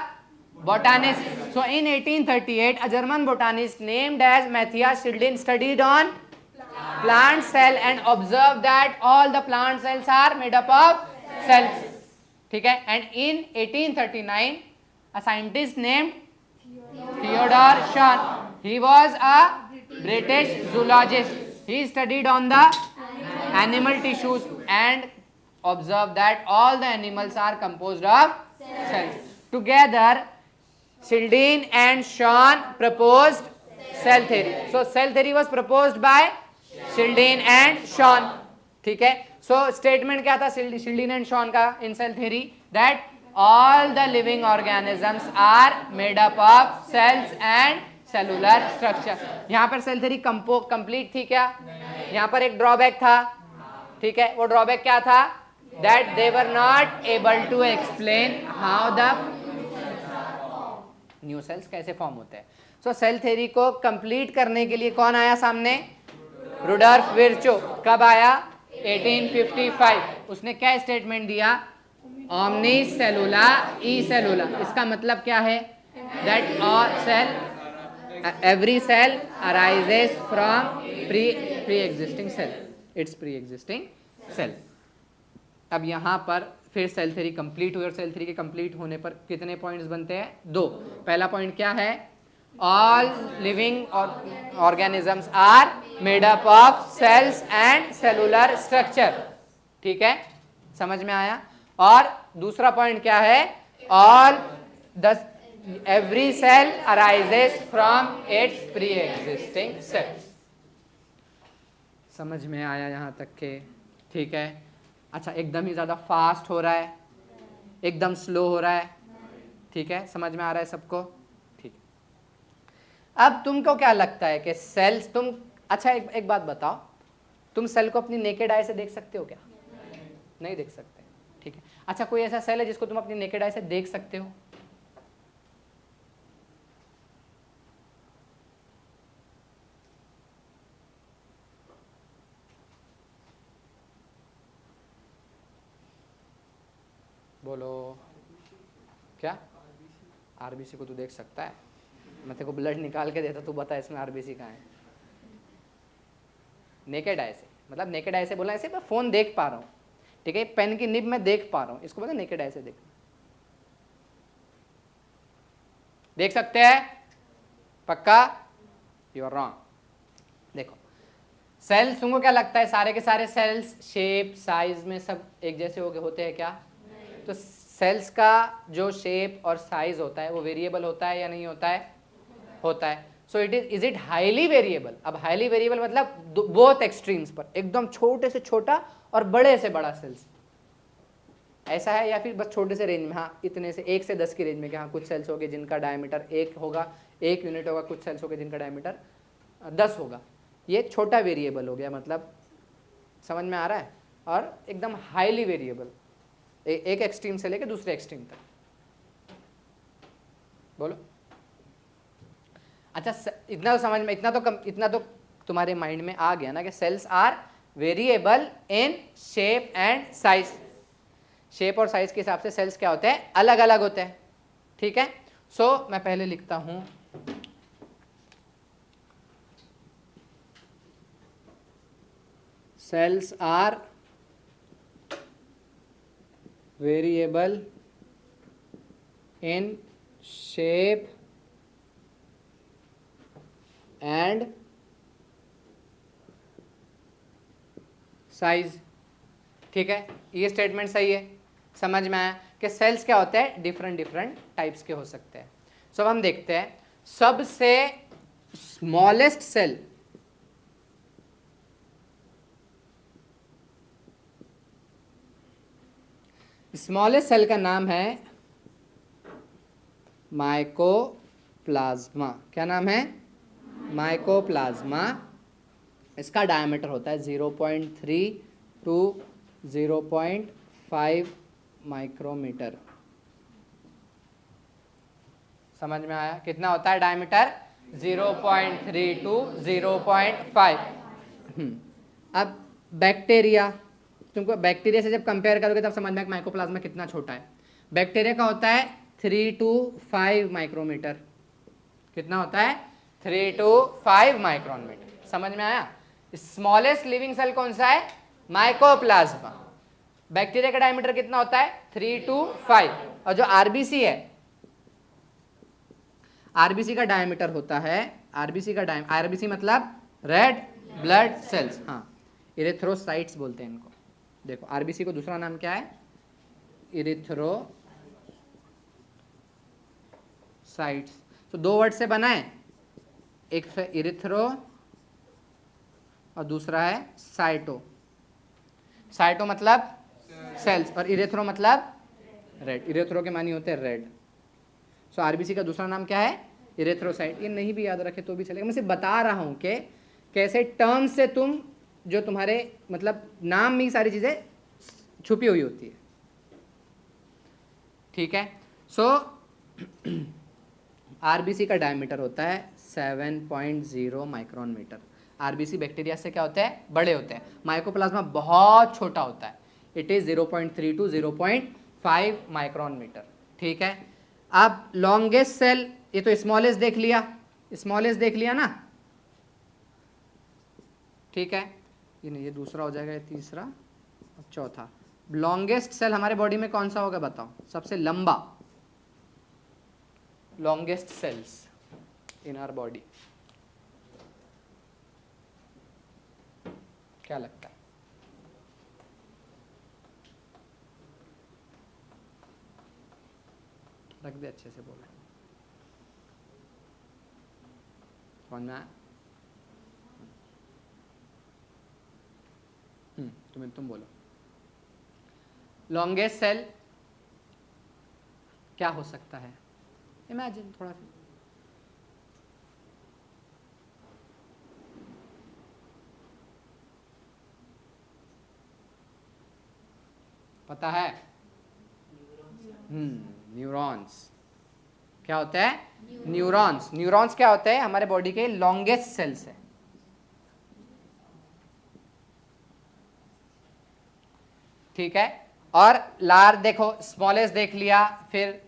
Speaker 1: botanist. So in 1838 a German botanist named as Matthias Schildin studied on plant cell and observed that all the plant cells are made up of cells. ठीक है, and in 1839 a scientist named Theodore Schwann, he was a British zoologist. He studied on the animal tissues and observed that all the animals are composed of cells. Together Schildin and Schwann proposed cell theory. So cell theory was proposed by Schildin and Schwann. ठीक है, so statement क्या था Schildin and Schwann का in cell theory? That all the living organisms are made up of cells and cellular structure. यहाँ पर cell theory complete थी क्या? यहाँ पर एक drawback था। ठीक है, वो drawback क्या था? That they were not able to explain how the new cells कैसे फॉर्म होते हैं। सो सेल थ्योरी को कंप्लीट करने के लिए कौन आया सामने? Rudolf Virchow. कब आया? 1855। उसने क्या स्टेटमेंट दिया? ओमनी सेलुला ई सेलुला। इसका मतलब क्या है? That all cell, every cell arises from pre existing cell, its pre existing cell. अब यहाँ पर फिर सेल थ्योरी कंप्लीट हुई और सेल थ्योरी के कंप्लीट होने पर कितने पॉइंट्स बनते हैं? दो। पहला पॉइंट क्या है? All living organisms are made up of cells and cellular structure. ठीक है, समझ में आया? और दूसरा पॉइंट क्या है? All the every cell arises from its pre existing cells. समझ में आया यहाँ तक के? ठीक है, अच्छा एकदम ही ज़्यादा फास्ट हो रहा है, एकदम स्लो हो रहा है? ठीक है, समझ में आ रहा है सबको? ठीक है, अब तुमको क्या लगता है कि सेल्स तुम, अच्छा एक बात बताओ, तुम सेल को अपनी नेकेड आई से देख सकते हो क्या? नहीं देख सकते। ठीक है, अच्छा कोई ऐसा सेल है जिसको तुम अपनी नेकेड आई से देख सकते हो? बोलो क्या? आरबीसी को तू देख सकता है? मैं तेरे को ब्लड निकाल के देता, तू बता इसमें आरबीसी कहाँ है? नेकेड आई से, मतलब नेकेड आई से बोला ऐसे मैं फोन देख पा रहा हूँ। ठीक है, पेन की निब मैं देख पा रहा हूँ, इसको बोलते हैं नेकेड आई से देखना। देख सकते हैं? पक्का? You are wrong. देखो सेल्स, तुमको क्या लगता है सारे के सारे सेल्स शेप साइज में सब एक जैसे होते हैं क्या? तो सेल्स का जो शेप और साइज होता है वो वेरिएबल होता है या नहीं होता है? होता है। So is it highly variable? अब हाईली वेरिएबल मतलब बोथ एक्सट्रीम्स पर, एकदम छोटे से छोटा और बड़े से बड़ा सेल्स, ऐसा है? या फिर बस छोटे से रेंज में, हाँ इतने से 1 से 10 की रेंज में, कि हाँ कुछ सेल्स होंगे जिनका डायमीटर 1 होगा, 1 यूनिट होगा, कुछ सेल्स होंगे जिनका डायमीटर 10 होगा। ये छोटा वेरिएबल हो गया, मतलब समझ में आ रहा है? और एकदम हाईली वेरिएबल, एक एक्सट्रीम से लेके दूसरे एक्सट्रीम तक। बोलो। अच्छा इतना तो समझ में, इतना तो तुम्हारे माइंड में आ गया ना कि cells are variable in shape and size. Shape और साइज के हिसाब से सेल्स क्या होते हैं? अलग अलग होते हैं। ठीक है, सो मैं पहले लिखता हूं cells are variable in shape and size. ठीक है, ये स्टेटमेंट सही है, समझ में आया कि सेल्स क्या होते हैं, डिफरेंट डिफरेंट टाइप्स के हो सकते हैं। सो अब हम देखते हैं सबसे स्मॉलेस्ट सेल, स्मॉलेस्ट सेल का नाम है माइकोप्लाज्मा। क्या नाम है, माइकोप्लाज्मा। इसका डायमीटर होता है 0.3 टू 0.5 माइक्रोमीटर। समझ में आया, कितना होता है डायमीटर, 0.3 टू 0.5। अब बैक्टीरिया, तुमको बैक्टीरिया से जब कंपेयर करोगे तब समझ में माइकोप्लाज्मा कितना छोटा है। बैक्टीरिया का होता है 3 टू 5 माइक्रोमीटर। कितना होता है, 3 टू 5 माइक्रोमीटर। समझ में आया। स्मॉलेस्ट लिविंग सेल कौन सा है, माइकोप्लाज्मा। बैक्टीरिया का डायमीटर कितना होता है, 3 टू 5। और जो आरबीसी है, आरबीसी का डायमीटर होता है, आरबीसी मतलब रेड ब्लड सेल्स, हाँ, इरिथ्रोसाइट्स बोलते हैं इनको। देखो आरबीसी को दूसरा नाम क्या है, इरिथ्रोसाइट्स। तो दो वर्ड से बना है, एक है इरिथ्रो और दूसरा है साइटो। साइटो मतलब सेल्स और इरिथ्रो मतलब रेड। इरिथ्रो के मानी होते हैं रेड। सो आरबीसी का दूसरा नाम क्या है, इरिथ्रोसाइट। ये नहीं भी याद रखे तो भी चलेगा, मैं सिर्फ बता रहा हूं कि कैसे टर्म से तुम, जो तुम्हारे मतलब नाम में ही सारी चीजें छुपी हुई होती है। ठीक है, सो आरबीसी का डायमीटर होता है 7.0 माइक्रोन मीटर। आरबीसी बैक्टीरिया से क्या होते हैं, बड़े होते हैं। माइकोप्लाज्मा बहुत छोटा होता है, it is 0.3 to 0.5 micron metre. ठीक है, अब लॉन्गेस्ट सेल, ये तो स्मॉलेस्ट देख लिया, स्मॉलेस्ट देख लिया ना। ठीक है, ये नहीं, ये दूसरा हो जाएगा, ये तीसरा, अब चौथा। लॉन्गेस्ट सेल हमारे बॉडी में कौन सा होगा बताओ, सबसे लंबा, longest cells in our body, क्या लगता है? रख दे, अच्छे से बोला, कौन ना? तुम बोलो, लॉन्गेस्ट सेल क्या हो सकता है, इमेजिन थोड़ा सा। पता है? न्यूरॉन्स। क्या होता है, न्यूरॉन्स। न्यूरॉन्स क्या होते हैं, हमारे बॉडी के लॉन्गेस्ट सेल्स है। ठीक है, और लार्ज देखो, स्मॉलेस्ट देख लिया, फिर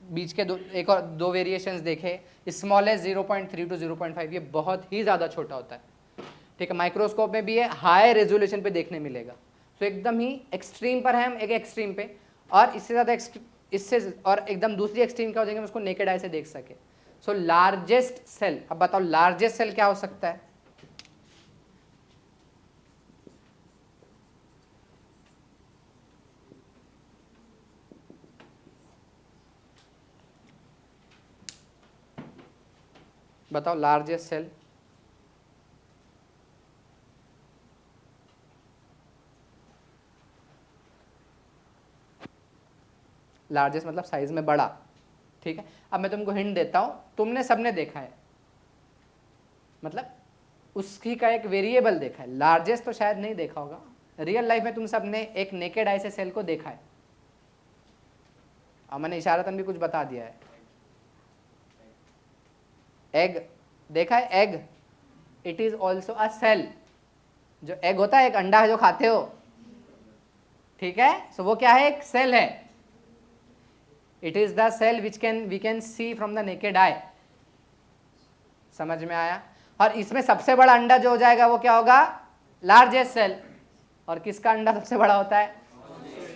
Speaker 1: बीच के एक और दो वेरिएशंस देखे। स्मॉलेस्ट 0.3 टू 0.5, ये बहुत ही ज्यादा छोटा होता है। ठीक है, माइक्रोस्कोप में भी ये हाई रेजोल्यूशन पे देखने मिलेगा। तो एकदम ही एक्सट्रीम पर है हम, एक एक्सट्रीम पे, और इससे ज्यादा इससे और एकदम दूसरी एक्सट्रीम क्या हो जाएंगे, उसको नेकेड आई से देख सके। सो लार्जेस्ट सेल, अब बताओ लार्जेस्ट सेल क्या हो सकता है? बताओ लार्जेस्ट सेल। लार्जेस्ट मतलब साइज में बड़ा। ठीक है, अब मैं तुमको हिंट देता हूं, तुमने सबने देखा है, मतलब उसकी का एक वेरिएबल देखा है। लार्जेस्ट तो शायद नहीं देखा होगा, रियल लाइफ में तुम सबने एक नेकेड आई से सेल को देखा है। और मैंने इशारतन भी कुछ बता दिया है। एग देखा है, egg, it is also a cell. जो एग होता है, एक अंडा है जो खाते हो, ठीक है, सो वो क्या है, एक सेल है। It is the cell which we can see from the naked eye. समझ में आया? और इसमें सबसे बड़ा अंडा जो हो जाएगा वो क्या होगा, लार्जेस्ट सेल। और किसका अंडा सबसे बड़ा होता है,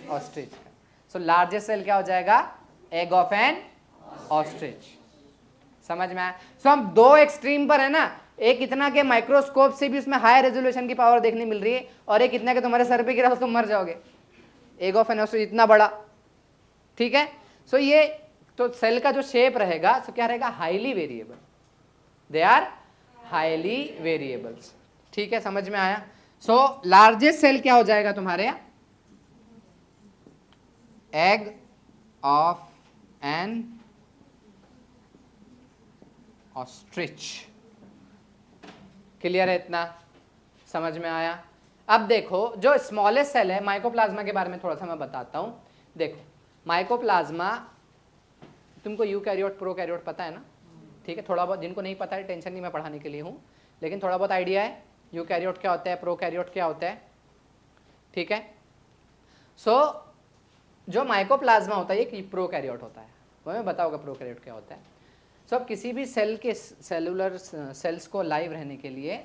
Speaker 1: ऑस्ट्रिच का। सो लार्जेस्ट सेल क्या हो जाएगा, एग ऑफ एन ऑस्ट्रिच। समझ में आया? सो हम दो एक्सट्रीम पर है ना, एक इतना के माइक्रोस्कोप से भी उसमें हाई रेजोल्यूशन की पावर देखने मिल रही है, और एक इतना के तुम्हारे सर पे गिरा तो तुम मर जाओगे। एग ऑफ एन ऑस्ट्रिच इतना बड़ा, ठीक है। सो ये तो सेल का जो शेप रहेगा सो क्या रहेगा, highly variable, they are highly variables, ठीक है, समझ में आया। सो लार्जेस्ट सेल क्या हो जाएगा तुम्हारे, egg of an ostrich. Clear है, इतना समझ में आया। अब देखो जो स्मॉलेस्ट सेल है, माइकोप्लाज्मा के बारे में थोड़ा सा मैं बताता हूं। देखो माइकोप्लाज्मा, तुमको यूकैरियोट प्रोकैरियोट पता है ना, ठीक है, थोड़ा बहुत, जिनको नहीं पता है टेंशन नहीं, मैं पढ़ाने के लिए हूं, लेकिन थोड़ा बहुत आइडिया है यूकैरियोट क्या होता है, प्रोकैरियोट क्या होता है, ठीक है। सो जो माइकोप्लाज्मा होता है ये प्रोकैरियोट होता है, वो मैं बताऊंगा प्रोकैरियोट क्या होता है। सो अब किसी भी सेल के सेलुलर सेल्स को लाइव रहने के लिए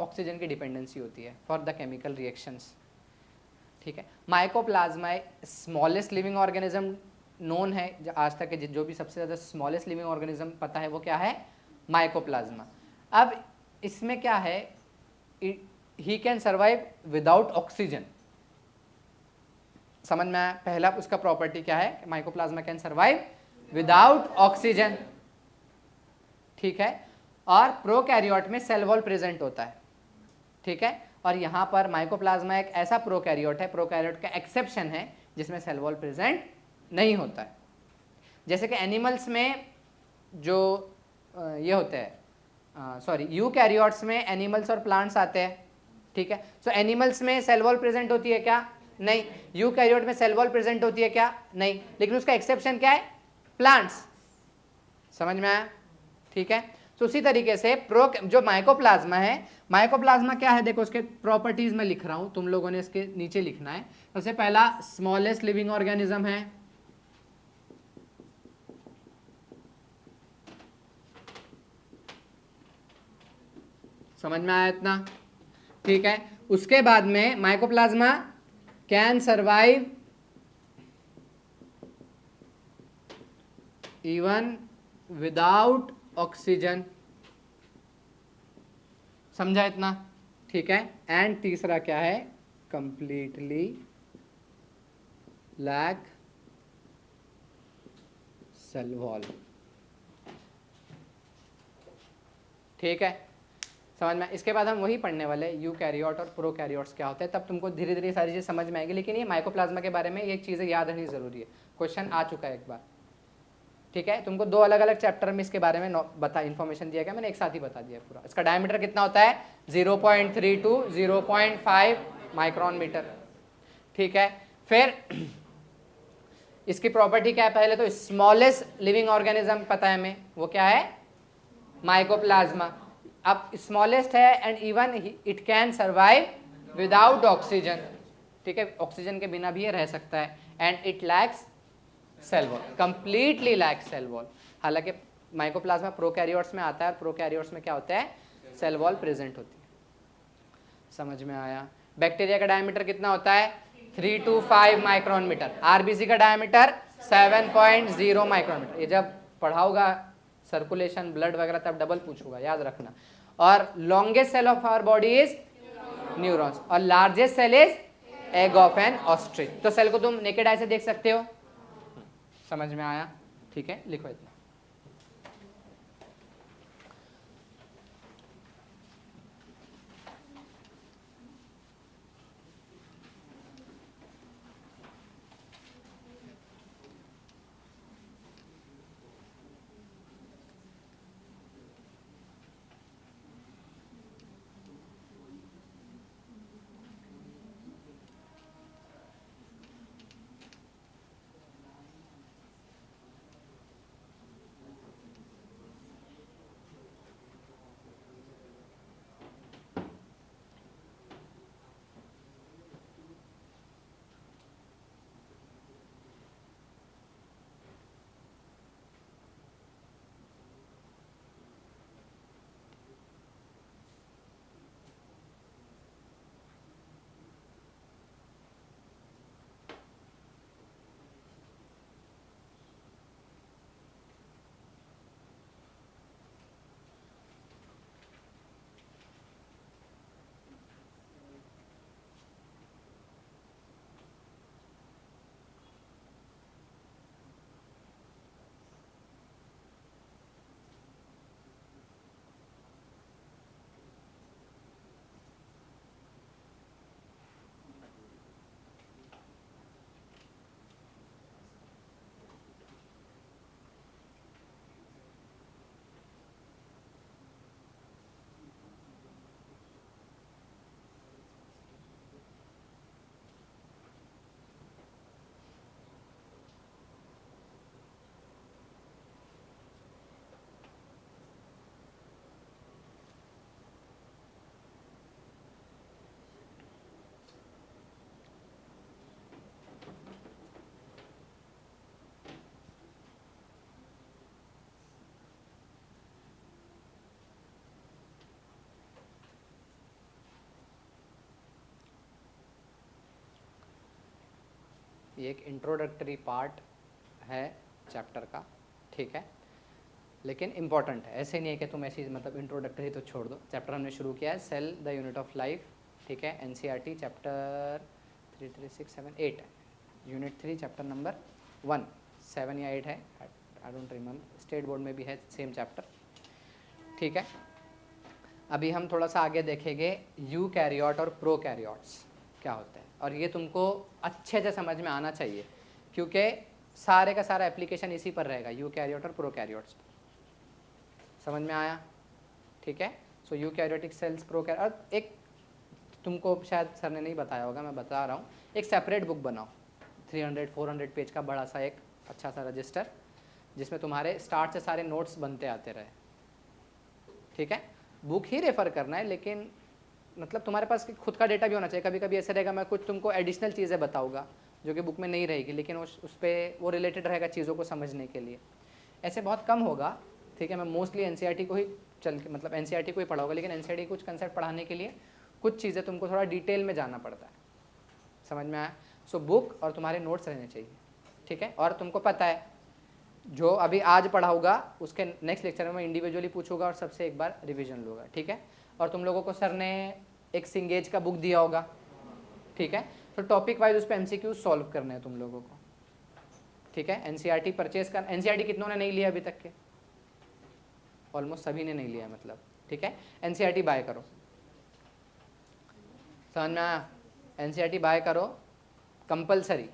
Speaker 1: ऑक्सीजन की डिपेंडेंसी होती है फॉर द केमिकल रिएक्शंस, ठीक है। Mycoplasma smallest living organism known है आज तक के, जो भी सबसे ज़्यादा स्मॉलेस्ट लिविंग ऑर्गेनिज्म पता है वो क्या है, माइकोप्लाज्मा। अब इसमें क्या है, he can survive without oxygen, समझ में आया। पहला उसका प्रॉपर्टी क्या है, mycoplasma can survive without oxygen, ठीक है। और प्रोकैरियोट में सेल वॉल प्रेजेंट होता है, ठीक है। और यहां पर माइकोप्लाज्मा एक ऐसा प्रोकैरियोट है, प्रोकैरियोट का एक्सेप्शन है जिसमें सेल वॉल प्रेजेंट नहीं होता है। जैसे कि एनिमल्स में जो ये होते हैं, सॉरी यूकैरियोट्स में एनिमल्स और प्लांट्स आते हैं, ठीक है। सो एनिमल्स में सेल वॉल प्रेजेंट होती है क्या, नहीं। यूकैरियोट में सेल वॉल प्रेजेंट होती है क्या, नहीं। लेकिन उसका एक्सेप्शन क्या है, प्लांट्स, समझ में आया, ठीक है। तो उसी तरीके से जो माइकोप्लाज्मा है, माइकोप्लाज्मा क्या है, देखो उसके प्रॉपर्टीज में लिख रहा हूं, तुम लोगों ने इसके नीचे लिखना है। सबसे पहला स्मॉलेस्ट लिविंग ऑर्गेनिज्म है, समझ में आया इतना, ठीक है। उसके बाद में mycoplasma can survive even without oxygen, समझा इतना, ठीक है। एंड तीसरा क्या है, कंप्लीटली लैक सेल वॉल, ठीक है, समझ में। इसके बाद हम वही पढ़ने वाले यूकैरियोट और प्रोकैरियोट्स क्या होते हैं, तब तुमको धीरे धीरे सारी चीज़ समझ में आएगी। लेकिन ये माइकोप्लाज्मा के बारे में एक चीज़ें याद रहनी जरूरी है, क्वेश्चन आ चुका है एक बार, ठीक है। तुमको दो अलग अलग चैप्टर में इसके बारे में बता इन्फॉर्मेशन दिया गया, मैंने एक साथ ही बता दिया पूरा। इसका डायमीटर कितना होता है, 0.3 to 0.5 माइक्रोन मीटर, ठीक है। फिर इसकी प्रॉपर्टी क्या है, पहले तो स्मॉलेस्ट लिविंग ऑर्गेनिज्म पता है हमें, वो क्या है, माइकोप्लाज्मा। अब स्मॉलेस्ट है and even it can survive without oxygen, ठीक है, ऑक्सीजन के बिना भी ये रह सकता है। And it lacks cell wall, completely lacks cell wall. हालांकि माइकोप्लाज्मा प्रोकैरियोट्स में आता है, और प्रोकैरियोट्स में क्या होता है, सेल वॉल प्रेजेंट होती है, समझ में आया। बैक्टीरिया का डायमीटर कितना होता है, 3 to 5 माइक्रोन मीटर। आरबीसी का डायमीटर 7.0 माइक्रोन मीटर। ये जब पढ़ाऊंगा सर्कुलेशन ब्लड वगैरह तब डबल पूछूंगा, याद रखना। और longest cell of our body is neurons, और largest cell is egg of an ostrich. तो सेल को तुम नेकेड आई से देख सकते हो, समझ में आया, ठीक है, लिखो इतना। ये एक इंट्रोडक्टरी पार्ट है चैप्टर का, ठीक है, लेकिन इंपॉर्टेंट है। ऐसे नहीं है कि तुम ऐसी मतलब इंट्रोडक्टरी तो छोड़ दो। चैप्टर हमने शुरू किया है cell the unit of life, ठीक है, एनसीईआरटी चैप्टर 3, 3, 6, 7, 8 है, यूनिट 3 चैप्टर नंबर 1, 7 या 8 है, I don't remember, state board में भी है सेम चैप्टर, ठीक है। अभी हम थोड़ा सा आगे देखेंगे यूकैरियोट और प्रोकैरियोट्स क्या होते हैं, और ये तुमको अच्छे से समझ में आना चाहिए क्योंकि सारे का सारा एप्लीकेशन इसी पर रहेगा, यूकैरियोट और प्रोकैरियोट्स पर। समझ में आया, ठीक है। सो यूकैरियोटिक सेल्स, प्रोकैरियोट, एक तुमको शायद सर ने नहीं बताया होगा, मैं बता रहा हूँ, एक सेपरेट बुक बनाओ 300-400 पेज का बड़ा सा एक अच्छा सा रजिस्टर, जिसमें तुम्हारे स्टार्ट से सारे नोट्स बनते आते रहे, ठीक है। बुक ही रेफर करना है, लेकिन मतलब तुम्हारे पास खुद का डेटा भी होना चाहिए। कभी कभी ऐसे रहेगा मैं कुछ तुमको एडिशनल चीज़ें बताऊंगा जो कि बुक में नहीं रहेगी, लेकिन उस पर वो रिलेटेड रहेगा चीज़ों को समझने के लिए। ऐसे बहुत कम होगा, ठीक है। मैं मोस्टली एनसीईआरटी को ही चल के मतलब एनसीईआरटी को ही पढ़ाऊंगा, लेकिन एनसीईआरटी कुछ कंसेप्ट पढ़ाने के लिए कुछ चीज़ें तुमको थोड़ा डिटेल में जाना पड़ता है। समझ में आया। सो बुक और तुम्हारे नोट्स रहने चाहिए, ठीक है। और तुमको पता है जो अभी आज पढ़ाऊंगा उसके नेक्स्ट लेक्चर में मैं इंडिविजुअली पूछूंगा और सबसे एक बार रिवीजन लूँगा, ठीक है। और तुम लोगों को सर ने एक सिंगेज का बुक दिया होगा, ठीक है। तो टॉपिक वाइज उस पर एमसीक्यूज सॉल्व करने हैं तुम लोगों को, ठीक है। एनसीईआरटी परचेज कर, एनसीईआरटी कितनों ने नहीं लिया अभी तक के? ऑलमोस्ट सभी ने नहीं लिया मतलब, ठीक है। एनसीईआरटी बाय करो, समझ में आया। एनसीईआरटी बाय करो कंपलसरी,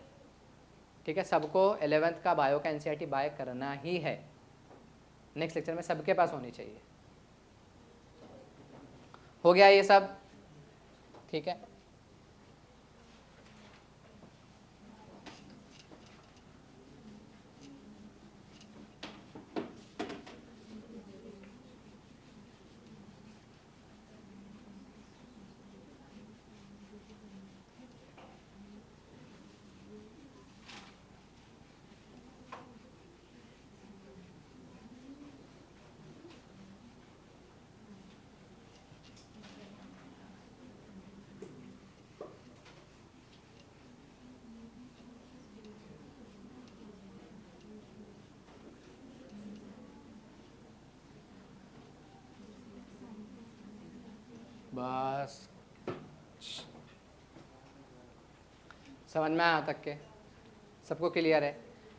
Speaker 1: ठीक है। सबको 11th का बायो का एनसीईआरटी बाय करना ही है। नेक्स्ट लेक्चर में सबके पास होनी चाहिए। हो गया ये सब, ठीक है। बस समझ में आया यहाँ तक के? सबको क्लियर है?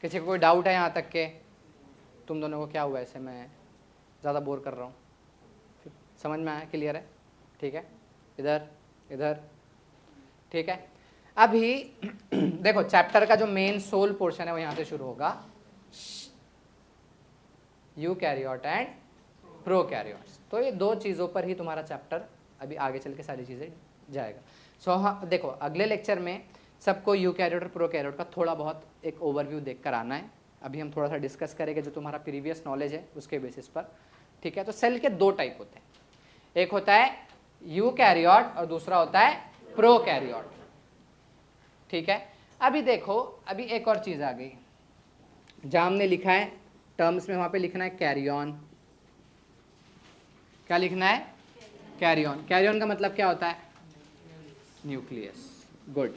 Speaker 1: किसी को कोई डाउट है यहाँ तक के? तुम दोनों को क्या हुआ ऐसे, मैं ज़्यादा बोर कर रहा हूँ? समझ में आया? क्लियर है? ठीक है। इधर इधर, ठीक है। अभी देखो चैप्टर का जो मेन सोल पोर्शन है वो यहाँ से शुरू होगा, यूकैरियोट एंड प्रोकैरियोट्स। तो ये दो चीज़ों पर ही तुम्हारा चैप्टर अभी आगे चल के सारी चीज़ें जाएगा। सो हाँ देखो अगले लेक्चर में सबको यूकैरियोट और प्रोकैरियोट का थोड़ा बहुत एक ओवरव्यू देख कर आना है। अभी हम थोड़ा सा डिस्कस करेंगे जो तुम्हारा प्रीवियस नॉलेज है उसके बेसिस पर, ठीक है। तो सेल के दो टाइप होते हैं, एक होता है यूकैरियोट और दूसरा होता है प्रोकैरियोट, ठीक है। अभी देखो अभी एक और चीज़ आ गई, जहाँ हमने लिखा है टर्म्स में, वहाँ पे लिखना है कैरियन। क्या लिखना है? कैरियन। कैरियन का मतलब क्या होता है? न्यूक्लियस। गुड।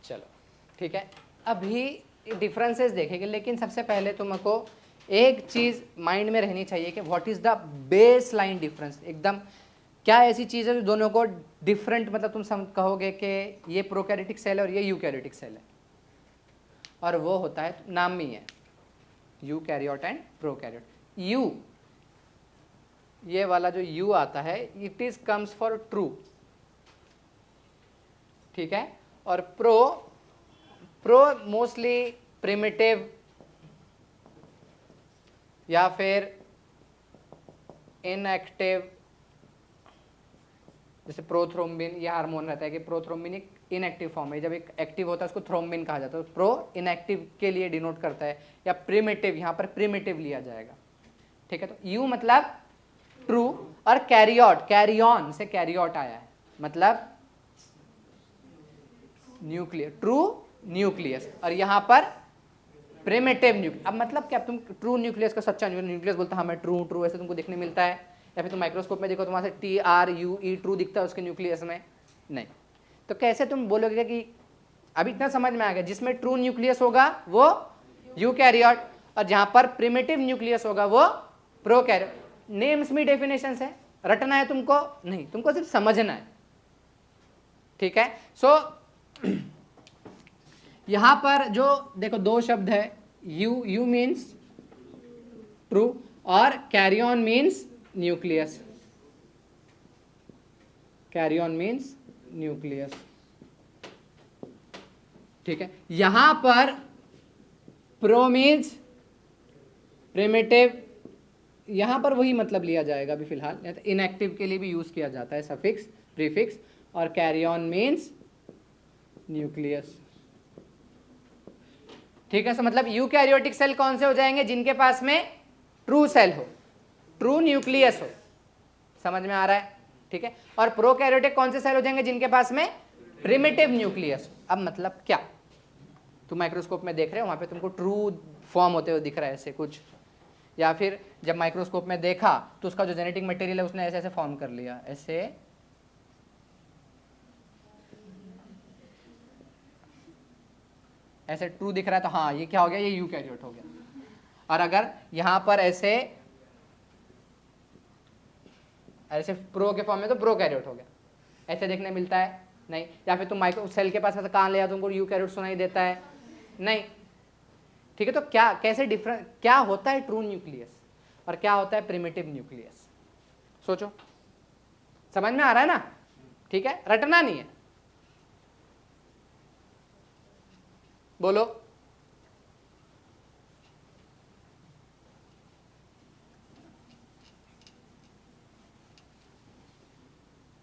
Speaker 1: चलो ठीक है, अभी डिफरेंसेस देखेंगे, लेकिन सबसे पहले तुमको एक चीज़ माइंड में रहनी चाहिए कि what is the base line difference. एकदम क्या ऐसी चीज़ है जो दोनों को डिफरेंट, मतलब तुम कहोगे कि ये प्रोकैरियोटिक सेल है और ये यूकैरियोटिक सेल है, और वो होता है नाम में ही है यूकैरियोट एंड प्रोकैरियोट। यू, ये वाला जो यू आता है it is comes for true, ठीक है। और प्रो, प्रो मोस्टली प्रिमिटिव या फिर इनएक्टिव, जैसे प्रोथ्रोम्बिन, ये हार्मोन रहता है कि प्रोथ्रोम्बिन एक इनएक्टिव फॉर्म है, जब एक एक्टिव होता है उसको थ्रोम्बिन कहा जाता है, तो प्रो इनएक्टिव के लिए डिनोट करता है, या प्रिमिटिव, यहाँ पर प्रिमिटिव लिया जाएगा, ठीक है। तो यू मतलब ट्रू, और कैरियोट, कैरियन से कैरियोट आया है, मतलब न्यूक्लियस, ट्रू न्यूक्लियस, और यहां पर प्रिमिटिव न्यूक्लियस। अब मतलब क्या, तुम ट्रू न्यूक्लियस का सच्चा न्यूक्लियस बोलता हाँ मैं ट्रू ट्रू, ऐसे तुमको देखने मिलता है, या फिर तुम माइक्रोस्कोप में देखो तो वहां से TRUE ट्रू दिखता है उसके न्यूक्लियस में, नहीं। तो कैसे तुम बोलोगे कि, अब इतना समझ में आ गया, जिसमें ट्रू न्यूक्लियस होगा वो यूकैरियोट, और जहां पर प्रिमिटिव न्यूक्लियस होगा वो प्रोकैरियोट। नेम्स में डेफिनेशन है, रटना है तुमको नहीं, तुमको सिर्फ समझना है, ठीक है। सो यहां पर जो देखो दो शब्द है, यू मीन्स ट्रू और karyon means nucleus, karyon means nucleus, ठीक है। यहां पर प्रो मीन्स प्रिमिटिव, यहां पर वही मतलब लिया जाएगा अभी फिलहाल, इनएक्टिव के लिए भी यूज किया जाता है सफिक्स प्रीफिक्स, और कैरियन मीन्स न्यूक्लियस, ठीक है। सो मतलब यूकैरियोटिक सेल कौन से हो जाएंगे, जिनके पास में ट्रू सेल हो, ट्रू न्यूक्लियस हो, समझ में आ रहा है, ठीक है। और प्रोकैरियोटिक कौन से सेल हो जाएंगे, जिनके पास में प्रिमिटिव न्यूक्लियस। अब मतलब क्या, तुम माइक्रोस्कोप में देख रहे हो, वहां पे तुमको ट्रू फॉर्म होते हुए दिख रहा है ऐसे कुछ, या फिर जब माइक्रोस्कोप में देखा तो उसका जो जेनेटिक मटेरियल है उसने ऐसे ऐसे फॉर्म कर लिया, ऐसे ऐसे ट्रू दिख रहा है, तो हाँ ये क्या हो गया, ये यूकैरियोट हो गया। और अगर यहां पर ऐसे ऐसे प्रो के फॉर्म में तो प्रोकैरियोट हो गया, ऐसे देखने मिलता है नहीं। या फिर तुम माइक्रो सेल के पास ऐसा कहां ले आओ, तुमको यूकैरियोट सुनाई देता है नहीं, ठीक है। तो क्या, कैसे डिफरेंस, क्या होता है ट्रू न्यूक्लियस और क्या होता है प्रिमिटिव न्यूक्लियस, सोचो, समझ में आ रहा है ना, ठीक है, रटना नहीं है, बोलो।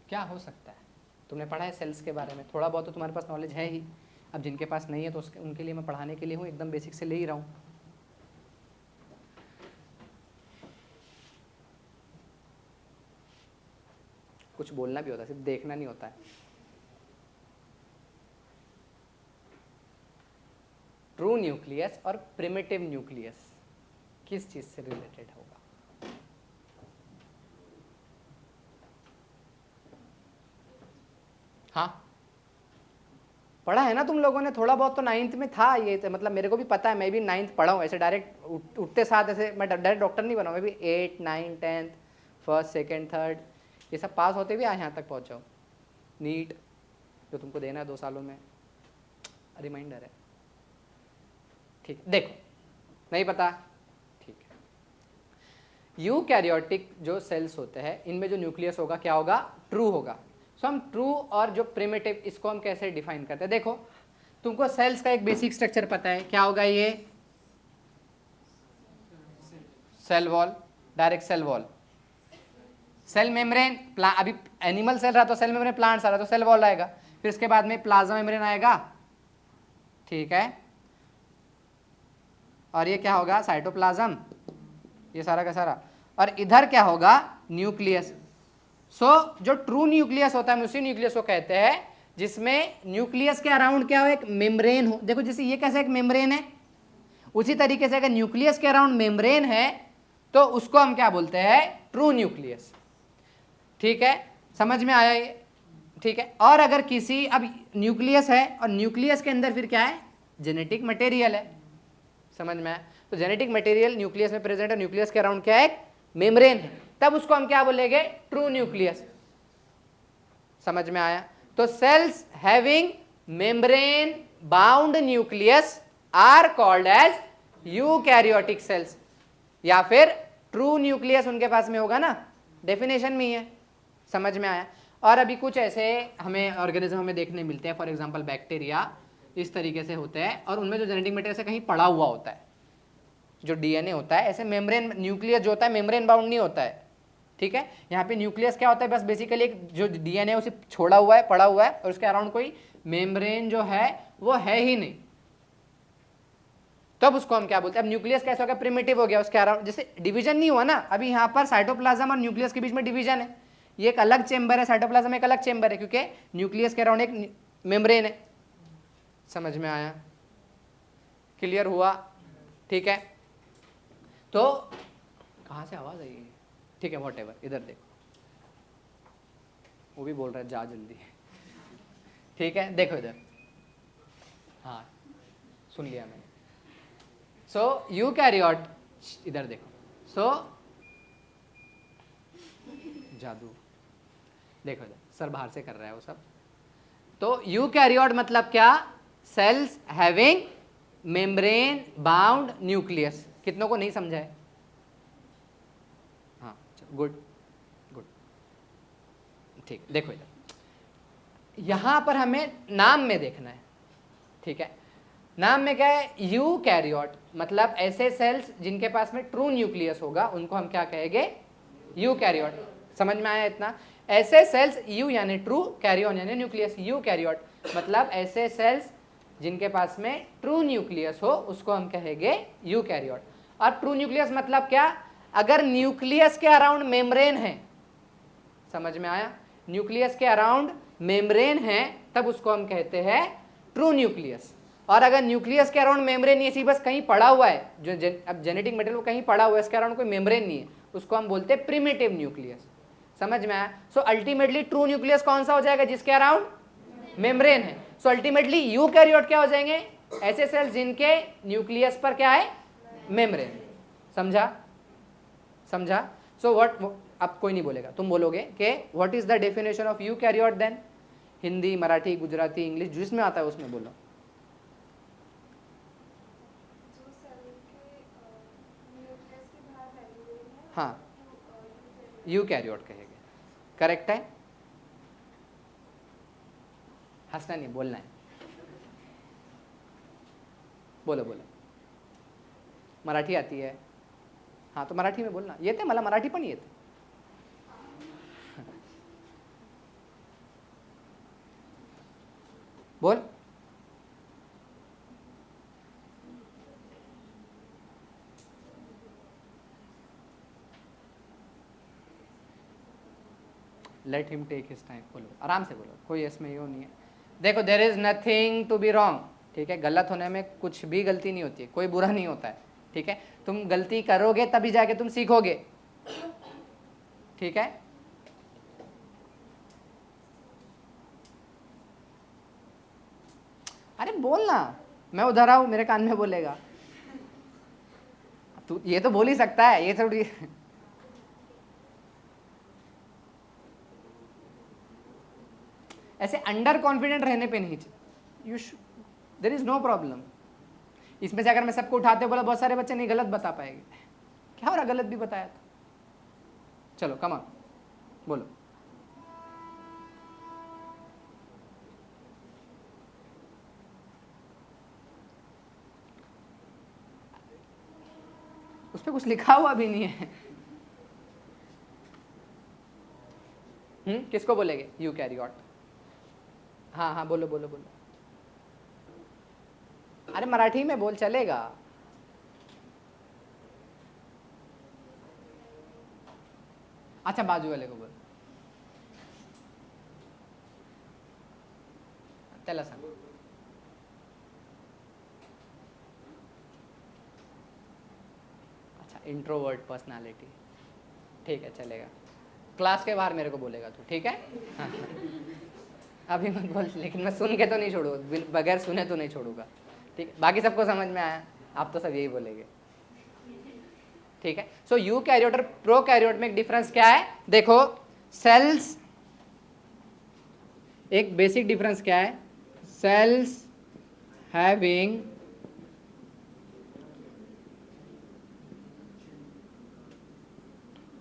Speaker 1: क्या हो सकता है, तुमने पढ़ा है सेल्स के बारे में, थोड़ा बहुत तो तुम्हारे पास नॉलेज है ही, अब जिनके पास नहीं है तो उनके लिए मैं पढ़ाने के लिए हूँ, एकदम बेसिक से ले ही रहा हूँ। कुछ बोलना भी होता है, सिर्फ देखना नहीं होता है। ट्रू न्यूक्लियस और प्रिमिटिव न्यूक्लियस किस चीज से रिलेटेड होगा, हाँ पढ़ा है ना तुम लोगों ने, थोड़ा बहुत तो 9th में था ये, तो मतलब मेरे को भी पता है, मैं भी 9th पढ़ा हूँ, ऐसे डायरेक्ट उठते साथ ऐसे मैं डायरेक्ट डॉक्टर नहीं बना, मैं भी 8, 9, 10th, फर्स्ट सेकेंड थर्ड ये सब पास होते भी आज यहाँ तक पहुँचाओ। नीट जो तुमको देना है 2 सालों में, रिमाइंडर है, ठीक। देखो नहीं पता, ठीक है। यूकैरियोटिक जो सेल्स होते हैं इनमें जो न्यूक्लियस होगा क्या होगा, ट्रू होगा। सो हम ट्रू और जो प्रिमिटिव, इसको हम कैसे डिफाइन करते हैं, देखो तुमको सेल्स का एक बेसिक स्ट्रक्चर पता है, क्या होगा ये, cell wall, direct cell wall, cell membrane, अभी एनिमल सेल रहा तो सेल मेम्ब्रेन, प्लांट्स आ रहा तो सेल वॉल आएगा, फिर इसके बाद में प्लाज्मा मेम्ब्रेन आएगा, ठीक है, और ये क्या होगा, साइटोप्लाज्म, ये सारा का सारा, और इधर क्या होगा, न्यूक्लियस। सो जो ट्रू न्यूक्लियस होता है उसी न्यूक्लियस को कहते हैं जिसमें न्यूक्लियस के अराउंड क्या हो, एक मेम्ब्रेन हो। देखो जैसे ये कैसे एक मेम्ब्रेन है, उसी तरीके से अगर न्यूक्लियस के अराउंड मेम्ब्रेन है तो उसको हम क्या बोलते हैं, ट्रू न्यूक्लियस, ठीक है, समझ में आया ये, ठीक है। और अगर किसी, अब न्यूक्लियस है और न्यूक्लियस के अंदर फिर क्या है, जेनेटिक मटेरियल है, समझ में आया, तो जेनेटिक मटेरियल न्यूक्लियस में प्रेजेंट है, न्यूक्लियस के अराउंड क्या है, एक मेम्ब्रेन है, तब उसको हम क्या बोलेंगे, ट्रू न्यूक्लियस, समझ में आया। तो cells having membrane bound nucleus are called as eukaryotic cells, या फिर ट्रू न्यूक्लियस उनके पास में होगा ना, डेफिनेशन में ही है, समझ में आया। और अभी कुछ ऐसे हमें ऑर्गेनिज्म हमें देखने मिलते हैं, फॉर एग्जांपल बैक्टीरिया इस तरीके से होते हैं, और उनमें जो जेनेटिक मटेरियल से कहीं पड़ा हुआ होता है, जो डीएनए होता है, ऐसे मेम्ब्रेन, न्यूक्लियस जो होता है मेम्ब्रेन बाउंड नहीं होता है, ठीक है। यहाँ पे न्यूक्लियस क्या होता है, बस बेसिकली एक जो डीएनए उसे छोड़ा हुआ है, पड़ा हुआ है, और उसके अराउंड कोई मेम्ब्रेन जो है वो है ही नहीं, तब उसको हम क्या बोलते हैं। अब न्यूक्लियस कैसा हो गया, प्रिमिटिव हो गया, उसके अराउंड जैसे डिवीजन नहीं हुआ ना, अभी यहाँ पर साइटोप्लाज्म और न्यूक्लियस के बीच में डिवीजन है, ये एक अलग चेंबर है, साइटोप्लाज्म एक अलग चेंबर है, क्योंकि न्यूक्लियस के अराउंड एक मेम्ब्रेन है। समझ में आया, क्लियर हुआ, ठीक है। तो कहाँ से आवाज आई है, ठीक है, व्हाटएवर, इधर देखो, वो भी बोल रहा है जा जल्दी, ठीक है, देखो इधर, हाँ सुन लिया मैंने। सो यूकैरियोट, इधर देखो, सो जादू, देखो इधर सर बाहर से कर रहा है वो सब। तो यूकैरियोट मतलब क्या, sales having membrane bound nucleus. कितनों को नहीं समझा है, हाँ गुड गुड, ठीक। देखो इधर, यहां पर हमें नाम में देखना है, ठीक है। नाम में क्या है, यूकैरियोट मतलब ऐसे सेल्स जिनके पास में ट्रू न्यूक्लियस होगा, उनको हम क्या कहेंगे, यूकैरियोट। समझ में आया इतना, ऐसे सेल्स, यू यानी ट्रू, कैरियन यानी न्यूक्लियस, यूकैरियोट मतलब ऐसे सेल्स जिनके पास में ट्रू न्यूक्लियस हो, उसको हम कहेंगे यूकैरियोट। और ट्रू न्यूक्लियस मतलब क्या, अगर न्यूक्लियस के अराउंड मेम्ब्रेन है, समझ में आया, न्यूक्लियस के अराउंड मेम्ब्रेन है, तब उसको हम कहते हैं ट्रू न्यूक्लियस। और अगर न्यूक्लियस के अराउंड मेम्ब्रेन नहीं है, बस कहीं पड़ा हुआ है, जो अब जेनेटिक मटेरियल कहीं पड़ा हुआ है, इसके अराउंड कोई मेम्ब्रेन नहीं है, उसको हम बोलते हैं प्रिमिटिव न्यूक्लियस। समझ में आया। सो अल्टीमेटली ट्रू न्यूक्लियस कौन सा हो जाएगा, जिसके अराउंड मेम्ब्रेन है। सो अल्टीमेटली यूकैरियोट क्या हो जाएंगे, ऐसे सेल्स जिनके न्यूक्लियस पर क्या है, मेम्ब्रेन। समझा, समझा। सो व्हाट, अब कोई नहीं बोलेगा, तुम बोलोगे कि what is the definition of eukaryote then, Hindi, Marathi, Gujarati, English, जिसमें आता है उसमें बोलो। हाँ, यूकैरियोट कहेंगे, करेक्ट है। हंसना नहीं, बोलना है, बोलो बोलो। मराठी आती है, हाँ तो मराठी में बोलना, येते मला मराठी पण येते। बोल, let him take his time, बोलो आराम से बोलो, कोई इसमें यो नहीं है। देखो, there is nothing to be wrong, ठीक है, गलत होने में कुछ भी गलती नहीं होती है, कोई बुरा नहीं होता है, ठीक है। तुम गलती करोगे तभी जाके तुम सीखोगे, ठीक है। अरे बोलना, मैं उधर आऊं, मेरे कान में बोलेगा, तू ये तो बोल ही सकता है, ये थोड़ी ऐसे अंडर कॉन्फिडेंट रहने पे नहीं, you there is no problem. इसमें से अगर मैं सबको उठाते बोला, बहुत सारे बच्चे नहीं गलत बता पाएंगे, क्या हो रहा, गलत भी बताया था। चलो कम ऑन, बोलो। उस पर कुछ लिखा हुआ भी नहीं है। किसको बोलेंगे, यूकैरियोट। हाँ हाँ बोलो बोलो बोलो, अरे मराठी में बोल, चलेगा। अच्छा बाजू वाले को बोल, त्याला सांग। अच्छा, इंट्रोवर्ट पर्सनालिटी, ठीक है चलेगा, क्लास के बाहर मेरे को बोलेगा तू, ठीक है। हाँ। अभी मत बोल, लेकिन मैं सुन के तो नहीं छोड़ूंगा, बगैर सुने तो नहीं छोड़ूंगा, ठीक है। बाकी सबको समझ में आया, आप तो सब यही बोलेंगे, ठीक है। सो यूकैरियोट और प्रोकैरियोट में एक डिफरेंस क्या है, देखो सेल्स, एक बेसिक डिफरेंस क्या है, sales having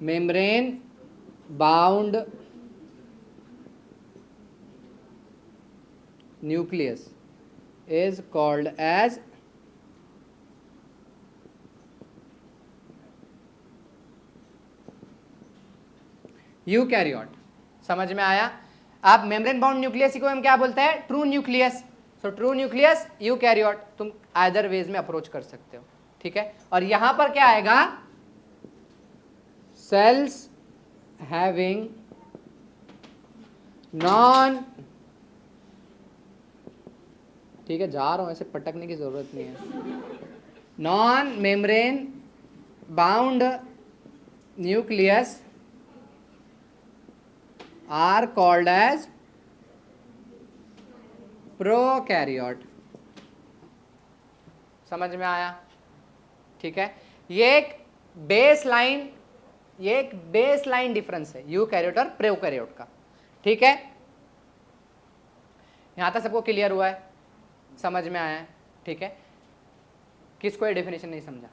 Speaker 1: membrane bound nucleus is called as eukaryote. समझ में आया? अब मेम्ब्रेन बाउंड न्यूक्लियस को हम क्या बोलते हैं? True nucleus. So true nucleus eukaryote, तुम आइदर वेज में अप्रोच कर सकते हो, ठीक है। और यहां पर क्या आएगा? सेल्स हैविंग नॉन, ठीक है, जा रहा हूं, ऐसे पटकने की जरूरत नहीं है। Non membrane bound nucleus are called as prokaryote. समझ में आया? ठीक है, ये एक बेस लाइन डिफरेंस है यूकैरियोट और प्रोकैरियोट का, ठीक है। यहां तक सबको क्लियर हुआ है? समझ में आया है? ठीक है, किसको ये डेफिनेशन नहीं समझा?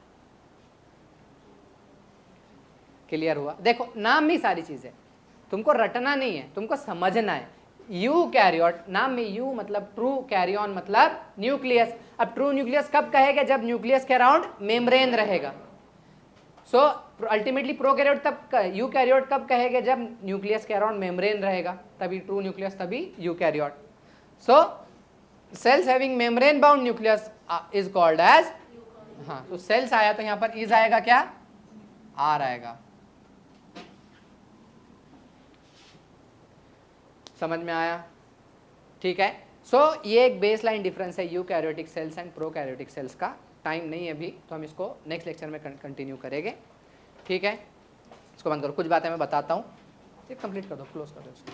Speaker 1: क्लियर हुआ? देखो, नाम में सारी चीजें, तुमको रटना नहीं है, तुमको समझना है। यूकैरियोट, नाम में यू मतलब ट्रू, कैरियन मतलब न्यूक्लियस। अब ट्रू न्यूक्लियस कब कहेगा? जब न्यूक्लियस के अराउंड मेम्ब्रेन रहेगा। सो अल्टीमेटली प्रोकैरियोट तब, यूकैरियोट कब कहेगा? जब न्यूक्लियस के अराउंड मेम्ब्रेन रहेगा, तभी ट्रू न्यूक्लियस, तभी eukaryote. So cells having membrane bound nucleus is called as, हाँ, तो सेल्स आया तो यहां पर इज आएगा, क्या? आर आएगा। समझ में आया? ठीक है। सो ये एक बेस लाइन डिफरेंस है eukaryotic cells and prokaryotic cells का। टाइम नहीं है अभी, तो हम इसको नेक्स्ट लेक्चर में कंटिन्यू करेंगे, ठीक है। इसको बंद करो, कुछ बातें मैं बताता हूँ, कंप्लीट कर दो, क्लोज कर दो इसको।